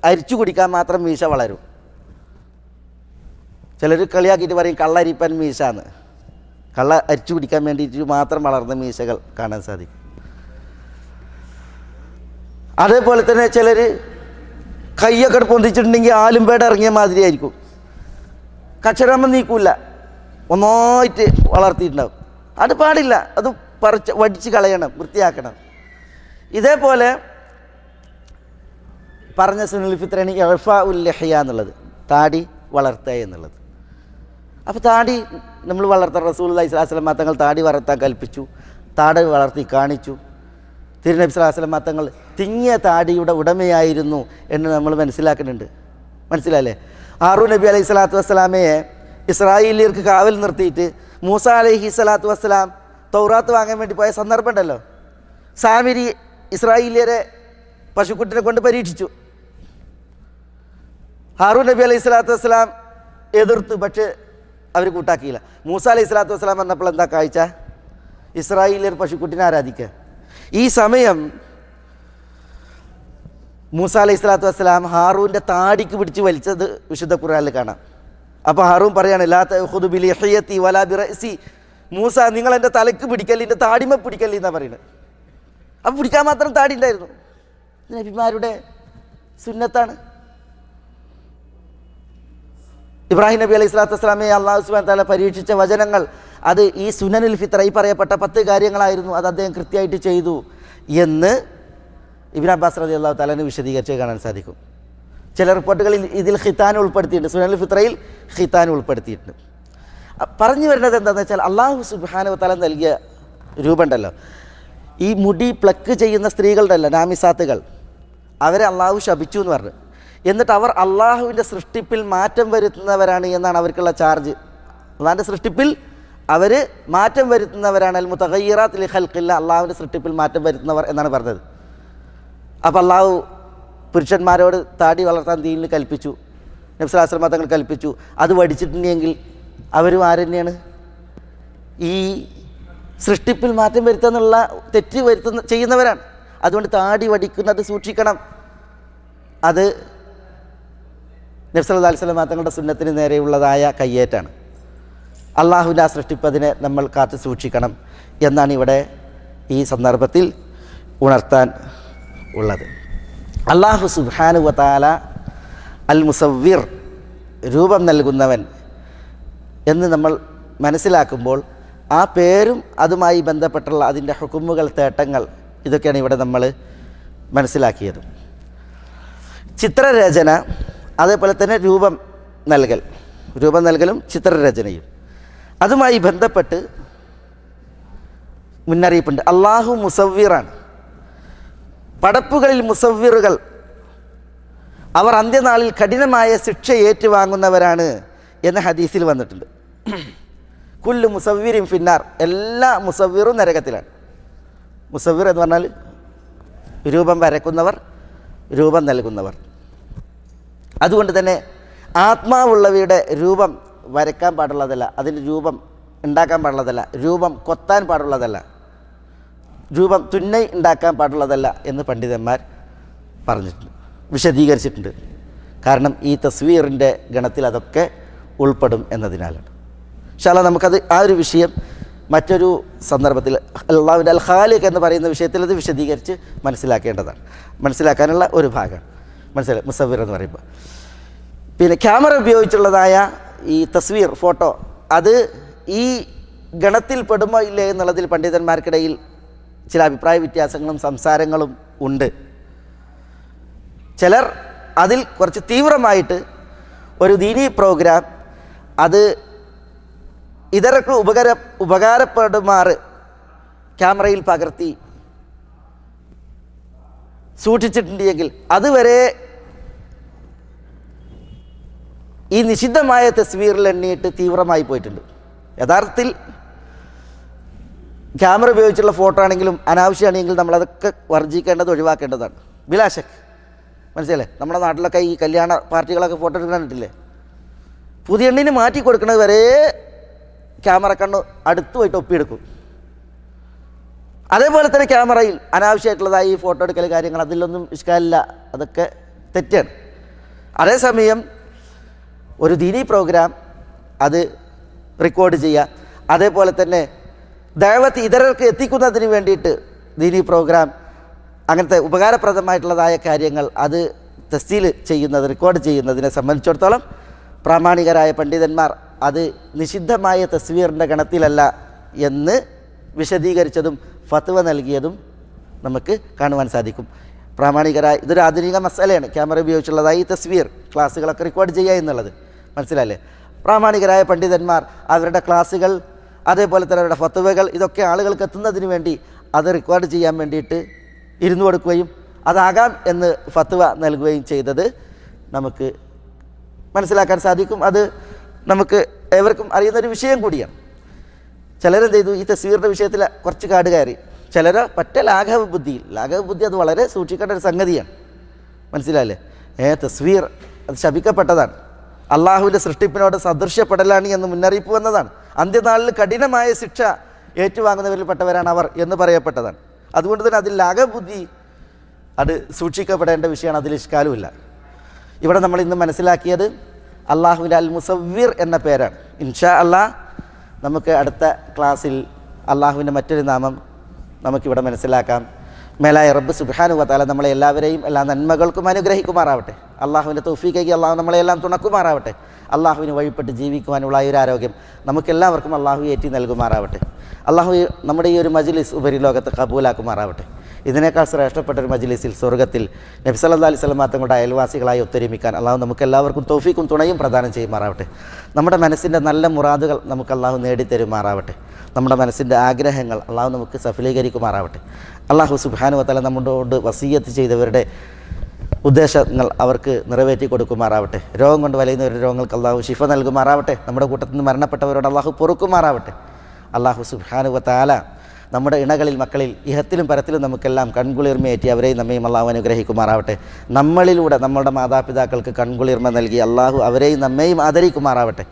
Speaker 1: അരിച്ചു കുടിക്കാൻ മാത്രം മീശ വളരും. ചിലർ കളിയാക്കിയിട്ട് പറയും കള്ളരിപ്പൻ മീശാന്ന്. കള്ള അരിച്ചു കുടിക്കാൻ വേണ്ടിയിട്ട് മാത്രം വളർന്ന മീശകൾ കാണാൻ സാധിക്കും. അതേപോലെ തന്നെ ചിലർ കൈയൊക്കെ പൊന്തിച്ചിട്ടുണ്ടെങ്കിൽ ആലുംപേട ഇറങ്ങിയ മാതിരി ആയിരിക്കും. കക്ഷരമം നീക്കൂല, ഒന്നായിട്ട് വളർത്തിയിട്ടുണ്ടാവും. അത് പാടില്ല, അത് വടിച്ച് കളയണം, വൃത്തിയാക്കണം. ഇതേപോലെ പറഞ്ഞ സുന്നത്തുൽ ഫിത്രയാണ് ഇഅ്ഫാഉൽ ലിഹ്യ എന്നുള്ളത്, താടി വളർത്തുക എന്നുള്ളത്. അപ്പോൾ താടി നമ്മൾ വളർത്താൻ റസൂലുള്ളാഹി സ്വല്ലല്ലാഹു അലൈഹി വസല്ലം തങ്ങൾ താടി വളർത്താൻ കൽപ്പിച്ചു, താടി വളർത്തി കാണിച്ചു. തിരുനബി സ്വല്ലല്ലാഹു അലൈഹി വസല്ലം തങ്ങൾ തിങ്ങിയ താടിയുടെ ഉടമയായിരുന്നു എന്ന് നമ്മൾ മനസ്സിലാക്കുന്നുണ്ട്. മനസ്സിലായില്ലേ? ഹാറൂൻ നബി അലൈഹി സ്വലാത്തു വസ്സലാമയെ ഇസ്രായേലിയർക്ക് കാവൽ നിർത്തിയിട്ട് മൂസ അലൈഹി സ്വലാത്തു വസ്സലാം തൗറാത്ത് വാങ്ങാൻ വേണ്ടി പോയ സന്ദർഭം ഉണ്ടല്ലോ. സാമിരി ഇസ്രായേലിയരെ പശുക്കുട്ടിനെ കൊണ്ട് പരീക്ഷിച്ചു. ഹാറൂൻ നബി അലൈഹി സ്വലാത്തു വസ്സലാം എതിർത്തു, പക്ഷേ അവർ കൂട്ടാക്കിയില്ല. മൂസ അലൈഹി സ്വലാത്തു വസ്സലാം വന്നപ്പോൾ എന്താ കാഴ്ച? ഇസ്രായേലിയർ പശുക്കുട്ടിനെ ആരാധിക്കുക. ഈ സമയം മൂസ അലൈഹി സ്വലാത്തു വസ്സലാം ഹാറൂൻ്റെ താടിക്ക് പിടിച്ച് വലിച്ചത് വിശുദ്ധ ഖുർആനിൽ കാണാം. അപ്പോൾ ഹാറൂൻ പറയാണ്, ലാ തഖുദു ബിലിഹിയതി വലാ ബിറഅസി, മൂസ നിങ്ങൾ എൻ്റെ തലക്ക് പിടിക്കല്ലേ, എൻ്റെ താടിമ പിടിക്കല്ലേ എന്നാണ് പറയുന്നത്. അപ്പം പിടിക്കാൻ മാത്രം താടി ഉണ്ടായിരുന്നു. നബിമാരുടെ സുന്നത്താണ്. ഇബ്രാഹിം നബി അലൈഹി സ്വലാത്തു വസ്സലാമയെ അല്ലാഹു സുബ്ഹാനഹു വ തആല പരീക്ഷിച്ച വചനങ്ങൾ അത് ഈ സുനനുൽ ഫിത്ര, ഈ പറയപ്പെട്ട 10 കാര്യങ്ങളായിരുന്നു. അത് അദ്ദേഹം കൃത്യമായിട്ട് ചെയ്തു എന്ന് ഇബ്നു അബ്ബാസ് റളിയല്ലാഹു തആല വിശദീകരിച്ച് കാണാൻ സാധിക്കും. ചില റിപ്പോർട്ടുകളിൽ ഇതിൽ ഖിതാൻ ഉൾപ്പെടുത്തിയിട്ടുണ്ട്, സുനനുൽ ഫിത്രയിൽ ഖിതാൻ ഉൾപ്പെടുത്തിയിട്ടുണ്ട്. പറഞ്ഞു വരുന്നത് എന്താണെന്ന് വെച്ചാൽ അല്ലാഹു സുബ്ഹാനഹു വ തആല നൽകിയ രൂപമുണ്ടല്ലോ, ഈ മുടി പ്ലക്ക് ചെയ്യുന്ന സ്ത്രീകളുണ്ടല്ലോ, നാമിസാത്തുകൾ, അവരെ അള്ളാഹു ശപിച്ചു എന്ന് പറഞ്ഞു. എന്നിട്ട് അവർ അള്ളാഹുവിൻ്റെ സൃഷ്ടിപ്പിൽ മാറ്റം വരുത്തുന്നവരാണ് എന്നാണ് അവർക്കുള്ള ചാർജ്. അള്ളാഹിൻ്റെ സൃഷ്ടിപ്പിൽ അവർ മാറ്റം വരുത്തുന്നവരാണ്. അൽ മുതഗയ്യിറാത്ത് ലി ഖൽഖില്ല, അള്ളാഹുവിൻ്റെ സൃഷ്ടിപ്പിൽ മാറ്റം വരുത്തുന്നവർ എന്നാണ് പറഞ്ഞത്. അപ്പോൾ അള്ളാഹു പുരുഷന്മാരോട് താടി വളർത്താൻ ദീനിൽ കൽപ്പിച്ചു, നബി സ്വല്ലല്ലാഹു അലൈഹി വസല്ലം തങ്ങൾ കൽപ്പിച്ചു. അത് വടിച്ചിട്ടുണ്ടെങ്കിൽ അവരും ആരെന്നെയാണ്? ഈ സൃഷ്ടിപ്പിൽ മാറ്റം വരുത്തുന്നുള്ള തെറ്റ് ചെയ്യുന്നവരാണ്. അതുകൊണ്ട് താടി വടിക്കുന്നത് സൂക്ഷിക്കണം. അത് നബി സല്ലല്ലാഹു അലൈഹി വസല്ലം തങ്ങളുടെ സുന്നത്തിന് നേരെയുള്ളതായ കയ്യേറ്റാണ്. അള്ളാഹുവിൻ്റെ ആ സൃഷ്ടിപ്പ് അതിനെ നമ്മൾ കാത്തു സൂക്ഷിക്കണം എന്നാണ് ഇവിടെ ഈ സന്ദർഭത്തിൽ ഉണർത്താൻ ഉള്ളത്. അള്ളാഹു സുബ്ഹാനഹു വ തആല അൽ മുസവ്വിർ, രൂപം നൽകുന്നവൻ എന്ന് നമ്മൾ മനസ്സിലാക്കുമ്പോൾ ആ പേരും അതുമായി ബന്ധപ്പെട്ടുള്ള അതിൻ്റെ ഹുക്കുമുകൾ, തേട്ടങ്ങൾ, ഇതൊക്കെയാണ് ഇവിടെ നമ്മൾ മനസ്സിലാക്കിയത്. ചിത്രരചന, അതേപോലെ തന്നെ രൂപം നൽകലും ചിത്രരചനയും അതുമായി ബന്ധപ്പെട്ട് മുന്നറിയിപ്പുണ്ട്. അള്ളാഹു മുസവ്വിറാണ്. പടപ്പുകളിൽ മുസവ്വിറുകൾ അവർ അന്ത്യനാളിൽ കഠിനമായ ശിക്ഷ ഏറ്റുവാങ്ങുന്നവരാണ് എന്ന് ഹദീസിൽ വന്നിട്ടുണ്ട്. കുല്ലു മുസവ്വിരിൻ ഫിന്നാർ, എല്ലാ മുസവ്വിറും നരകത്തിലാണ്. മുസവ്വിർ എന്ന് പറഞ്ഞാൽ രൂപം വരയ്ക്കുന്നവർ, രൂപം നൽകുന്നവർ. അതുകൊണ്ട് തന്നെ ആത്മാവുള്ളവയുടെ രൂപം വരയ്ക്കാൻ പാടുള്ളതല്ല, അതിൻ്റെ രൂപം ഉണ്ടാക്കാൻ പാടുള്ളതല്ല, രൂപം കൊത്താൻ പാടുള്ളതല്ല, രൂപം തുന്നൈ ഉണ്ടാക്കാൻ പാടുള്ളതല്ല എന്ന് പണ്ഡിതന്മാർ പറഞ്ഞിട്ടുണ്ട്, വിശദീകരിച്ചിട്ടുണ്ട്. കാരണം ഈ തസ്വീറിൻ്റെ ഗണത്തിൽ അതൊക്കെ ഉൾപ്പെടും എന്നതിനാലാണ്. ഇൻഷാ അല്ലാഹ് നമുക്കത് ആ ഒരു വിഷയം മറ്റൊരു സന്ദർഭത്തിൽ അല്ലാഹുവിൻ്റെ അൽ ഖാലിഖ് എന്ന് പറയുന്ന വിഷയത്തിൽ അത് വിശദീകരിച്ച് മനസ്സിലാക്കേണ്ടതാണ്. മനസ്സിലാക്കാനുള്ള ഒരു ഭാഗം മനസ്സിലായി മുസവ്വിർ എന്ന് പറയുമ്പോൾ. പിന്നെ ക്യാമറ ഉപയോഗിച്ചുള്ളതായ ഈ തസ്വീർ, ഫോട്ടോ, അത് ഈ ഗണത്തിൽ പെടുമോ ഇല്ലേ എന്നുള്ളതിൽ പണ്ഡിതന്മാർക്കിടയിൽ ചില അഭിപ്രായ വ്യത്യാസങ്ങളും സംസാരങ്ങളും ഉണ്ട്. ചിലർ അതിൽ കുറച്ച് തീവ്രമായിട്ട് ഒരു ദീനീ പ്രോഗ്രാം അത് ഇതരക്ക് ഉപകാരപ്പെടുമാറ് ക്യാമറയിൽ പകർത്തി സൂക്ഷിച്ചിട്ടുണ്ടെങ്കിൽ അതുവരെ ഈ നിഷിദ്ധമായ തസ്വീറിൽ എണ്ണിയിട്ട് തീവ്രമായി പോയിട്ടുണ്ട്. യഥാർത്ഥത്തിൽ ക്യാമറ ഉപയോഗിച്ചുള്ള ഫോട്ടോ ആണെങ്കിലും അനാവശ്യമാണെങ്കിൽ നമ്മളതൊക്കെ വർജിക്കേണ്ടത്, ഒഴിവാക്കേണ്ടതാണ്. ബിലാശക്ക് മനസ്സിലല്ലേ? നമ്മുടെ നാട്ടിലൊക്കെ ഈ കല്യാണ പാർട്ടികളൊക്കെ ഫോട്ടോ എടുക്കാനിട്ടില്ലേ, പുതിയ എണ്ണിന് മാറ്റി കൊടുക്കുന്നത് വരെ ക്യാമറ കണ്ണ് അടുത്ത് പോയിട്ട് ഒപ്പിയെടുക്കും. അതേപോലെ തന്നെ ക്യാമറയിൽ അനാവശ്യമായിട്ടുള്ളതായി ഈ ഫോട്ടോ എടുക്കൽ കാര്യങ്ങൾ, അതിലൊന്നും ഇഷ്കാലില്ല, അതൊക്കെ തെറ്റാണ്. അതേസമയം ഒരു ദീനീ പ്രോഗ്രാം അത് റെക്കോർഡ് ചെയ്യുക, അതേപോലെ തന്നെ ദഅവത്ത് ഇതരർക്ക് എത്തിക്കുന്നതിന് വേണ്ടിയിട്ട് ദീനീ പ്രോഗ്രാം, അങ്ങനത്തെ ഉപകാരപ്രദമായിട്ടുള്ളതായ കാര്യങ്ങൾ അത് തസ്ജീൽ ചെയ്യുന്നത്, റെക്കോർഡ് ചെയ്യുന്നതിനെ സംബന്ധിച്ചിടത്തോളം പ്രാമാണികരായ പണ്ഡിതന്മാർ അത് നിഷിദ്ധമായ തസ്വീറിൻ്റെ ഗണത്തിലല്ല എന്ന് വിശദീകരിച്ചതും ഫത്വ നൽകിയതും നമുക്ക് കാണുവാൻ സാധിക്കും. പ്രാമാണികരായ ഇതൊരു ആധുനിക മസാലയാണ്, ക്യാമറ ഉപയോഗിച്ചുള്ളതായി തസ്വീർ ക്ലാസ്സുകളൊക്കെ റെക്കോർഡ് ചെയ്യുക എന്നുള്ളത്, മനസ്സിലല്ലേ? പ്രാമാണികരായ പണ്ഡിതന്മാർ അവരുടെ ക്ലാസ്സുകൾ, അതേപോലെ തന്നെ അവരുടെ ഫത്വകൾ, ഇതൊക്കെ ആളുകൾക്ക് എത്തുന്നതിന് വേണ്ടി അത് റെക്കോർഡ് ചെയ്യാൻ വേണ്ടിയിട്ട് ഇരുന്നു കൊടുക്കുകയും അതാകാം എന്ന് ഫത്വ നൽകുകയും ചെയ്തത് നമുക്ക് മനസ്സിലാക്കാൻ സാധിക്കും. അത് നമുക്ക് ഏവർക്കും അറിയുന്നൊരു വിഷയം കൂടിയാണ്. ചിലരെന്ത് ചെയ്തു, ഈ തസ്വീറിൻ്റെ വിഷയത്തിൽ കുറച്ച് കാട് കയറി. ചിലർ പറ്റ ലാഘവ ബുദ്ധി അത് വളരെ സൂക്ഷിക്കേണ്ട ഒരു സംഗതിയാണ്, മനസ്സിലായില്ലേ? തസ്വീർ അത് ശപിക്കപ്പെട്ടതാണ്, അള്ളാഹുവിൻ്റെ സൃഷ്ടിപ്പിനോട് സദൃശ്യപ്പെടലാണ് എന്ന് മുന്നറിയിപ്പ് വന്നതാണ്. അന്ത്യനാളിൽ കഠിനമായ ശിക്ഷ ഏറ്റുവാങ്ങുന്നവരിൽപ്പെട്ടവരാണ് അവർ എന്ന് പറയപ്പെട്ടതാണ്. അതുകൊണ്ട് തന്നെ അതിൽ ലാഘവബുദ്ധി അത് സൂക്ഷിക്കപ്പെടേണ്ട വിഷയമാണ്, അതിൽ ഇഷ്കാലുമില്ല. ഇവിടെ നമ്മൾ ഇന്ന് മനസ്സിലാക്കിയത് അള്ളാഹുവിൻ്റെ അൽ മുസവ്വിർ എന്ന പേരാണ്. ഇൻഷാ അള്ളാഹ് നമുക്ക് അടുത്ത ക്ലാസ്സിൽ അള്ളാഹുവിൻ്റെ മറ്റൊരു നാമം നമുക്കിവിടെ മനസ്സിലാക്കാം. മേലായ റബ്ബ് സുബ്ഹാനഹു വ തആല നമ്മളെ എല്ലാവരെയും എല്ലാ നന്മകൾക്കും അനുഗ്രഹിക്കുമാറാവട്ടെ. അള്ളാഹുവിൻ്റെ തൗഫീഖേക്ക് അള്ളാഹു നമ്മളെല്ലാം തുണക്കുമാറാവട്ടെ. അള്ളാഹുവിന് വഴിപ്പെട്ട് ജീവിക്കുവാനുള്ള ഒരു ആരോഗ്യം നമുക്കെല്ലാവർക്കും അള്ളാഹു ഏറ്റി നൽകുമാറാവട്ടെ. അള്ളാഹു നമ്മുടെ ഈ ഒരു മജ്ലിസ് ഉപരിലോകത്ത് കബൂലാക്കുമാറാവട്ടെ. ഇതിനേക്കാൾ ശ്രേഷ്ഠപ്പെട്ട ഒരു മജ്ലിസിൽ സ്വർഗ്ഗത്തിൽ നബി സല്ലല്ലാഹു അലൈഹി വസല്ലം തങ്ങളുടെ അയൽവാസികളായി ഒത്തൊരുമിക്കാൻ അള്ളാഹു നമുക്കെല്ലാവർക്കും തൗഫീഖും തുണയും പ്രദാനം ചെയ്യുമാറാവട്ടെ. നമ്മുടെ മനസ്സിൻ്റെ നല്ല മുറാദുകൾ നമുക്ക് അള്ളാഹു നേടിത്തരുമാറാവട്ടെ. നമ്മുടെ മനസ്സിൻ്റെ ആഗ്രഹങ്ങൾ അള്ളാഹു നമുക്ക് സഫലീകരിക്കുമാറാവട്ടെ. അള്ളാഹു സുബ്ഹാനഹു വ തആല നമ്മളോട് വസിയ്യത്ത് ചെയ്തവരുടെ ഉദ്ദേശങ്ങൾ അവർക്ക് നിറവേറ്റി കൊടുക്കുമാറാവട്ടെ. രോഗം കൊണ്ട് വലയുന്നവരുടെ രോഗങ്ങൾക്ക് അള്ളാഹു ശിഫ നൽകുമാറാവട്ടെ. നമ്മുടെ കൂട്ടത്തിൽ നിന്ന് മരണപ്പെട്ടവരോട് അള്ളാഹു പൊറുക്കുമാറാവട്ടെ. അള്ളാഹു സുബ്ഹാനഹു വ തആല നമ്മുടെ ഇണകളിൽ മക്കളിൽ ഇഹത്തിലും പരത്തിലും നമുക്കെല്ലാം കൺകുളിർമയേറ്റി അവരെയും നമ്മയും അള്ളാഹു അനുഗ്രഹിക്കുമാറാവട്ടെ. നമ്മളിലൂടെ നമ്മളുടെ മാതാപിതാക്കൾക്ക് കൺകുളിർമ നൽകി അള്ളാഹു അവരെയും നമ്മയും ആദരിക്കുമാറാവട്ടെ.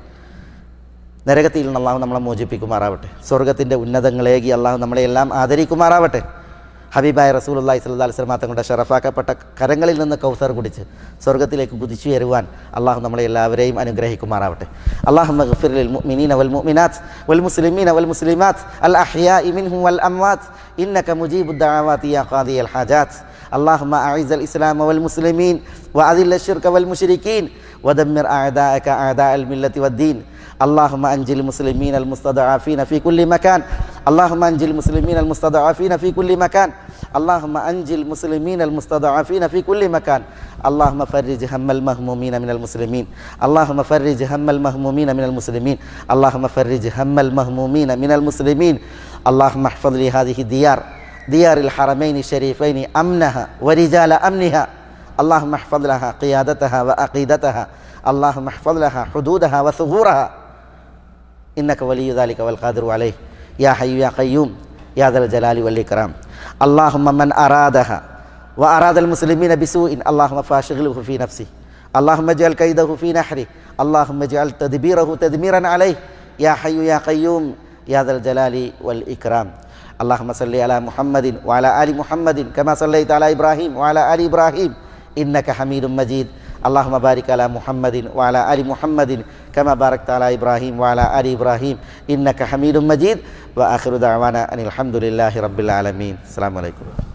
Speaker 1: നരകത്തിൽ നിന്ന് അള്ളാഹു നമ്മളെ മോചിപ്പിക്കുമാറാവട്ടെ. സ്വർഗ്ഗത്തിൻ്റെ ഉന്നതങ്ങളേകി അള്ളാഹു നമ്മളെല്ലാം ആദരിക്കുമാറാവട്ടെ. ഹബീബായ റസൂലുള്ളാഹി സ്വല്ലല്ലാഹു അലൈഹി വസല്ലം തങ്ങളുടെ ഷറഫാക്കപ്പെട്ട കരങ്ങളിൽ നിന്ന് കൗസർ കുടിച്ച് സ്വർഗ്ഗത്തിലേക്ക് കുതിച്ചുയരുവാൻ അള്ളാഹു നമ്മളെ എല്ലാവരെയും അനുഗ്രഹിക്കുമാറാവട്ടെ. അല്ലാഹുമ്മ ഗ്ഫിർ ലിൽ മുഅ്മിനീന വൽ മുഅ്മിനാത്ത് വൽ മുസ്ലിമീന വൽ മുസ്ലിമാത്ത് അൽ അഹ്യാഇ മിൻഹും വൽ അംവാത്ത് ഇന്നക മുജീബുദ് ദഅവാതി യാ ഖാദിയൽ ഹാജാത്ത്. اللهم أعز الإسلام والمسلمين وأذل الشرك والمشركين ودمر أعداءك أعداء الملة والدين. اللهم أنجِ المسلمين المستضعفين في كل مكان. اللهم أنجِ المسلمين المستضعفين في كل مكان. اللهم أنجِ المسلمين المستضعفين في كل مكان. اللهم فرج هم المهمومين من المسلمين. اللهم فرج هم المهمومين من المسلمين. اللهم فرج هم المهمومين من المسلمين. اللهم احفظ لي هذه الديار ديار الحرمين الشريفين أمنها ورجال أمنها. اللهم احفظ لها قيادتها وعقيدتها. اللهم احفظ لها حدودها وثغورها إنك ولي ذلك والقادر عليه يا حي يا قيوم يا ذا الجلال والإكرام. اللهم من أرادها وأراد المسلمين بسوء اللهم فاشغله في نفسه. اللهم اجعل كيده في نحره. اللهم اجعل تدبيره تدميرا عليه يا حي يا قيوم يا ذا الجلال والإكرام. اللهم صل على محمد وعلى آل محمد كما صليت على إبراهيم وعلى آل إبراهيم إنك حميد مجيد. اللهم بارك على محمد وعلى آل محمد كما باركت على إبراهيم وعلى آل إبراهيم إنك حميد مجيد. وآخر دعوانا أن الحمد لله رب العالمين. السلام عليكم.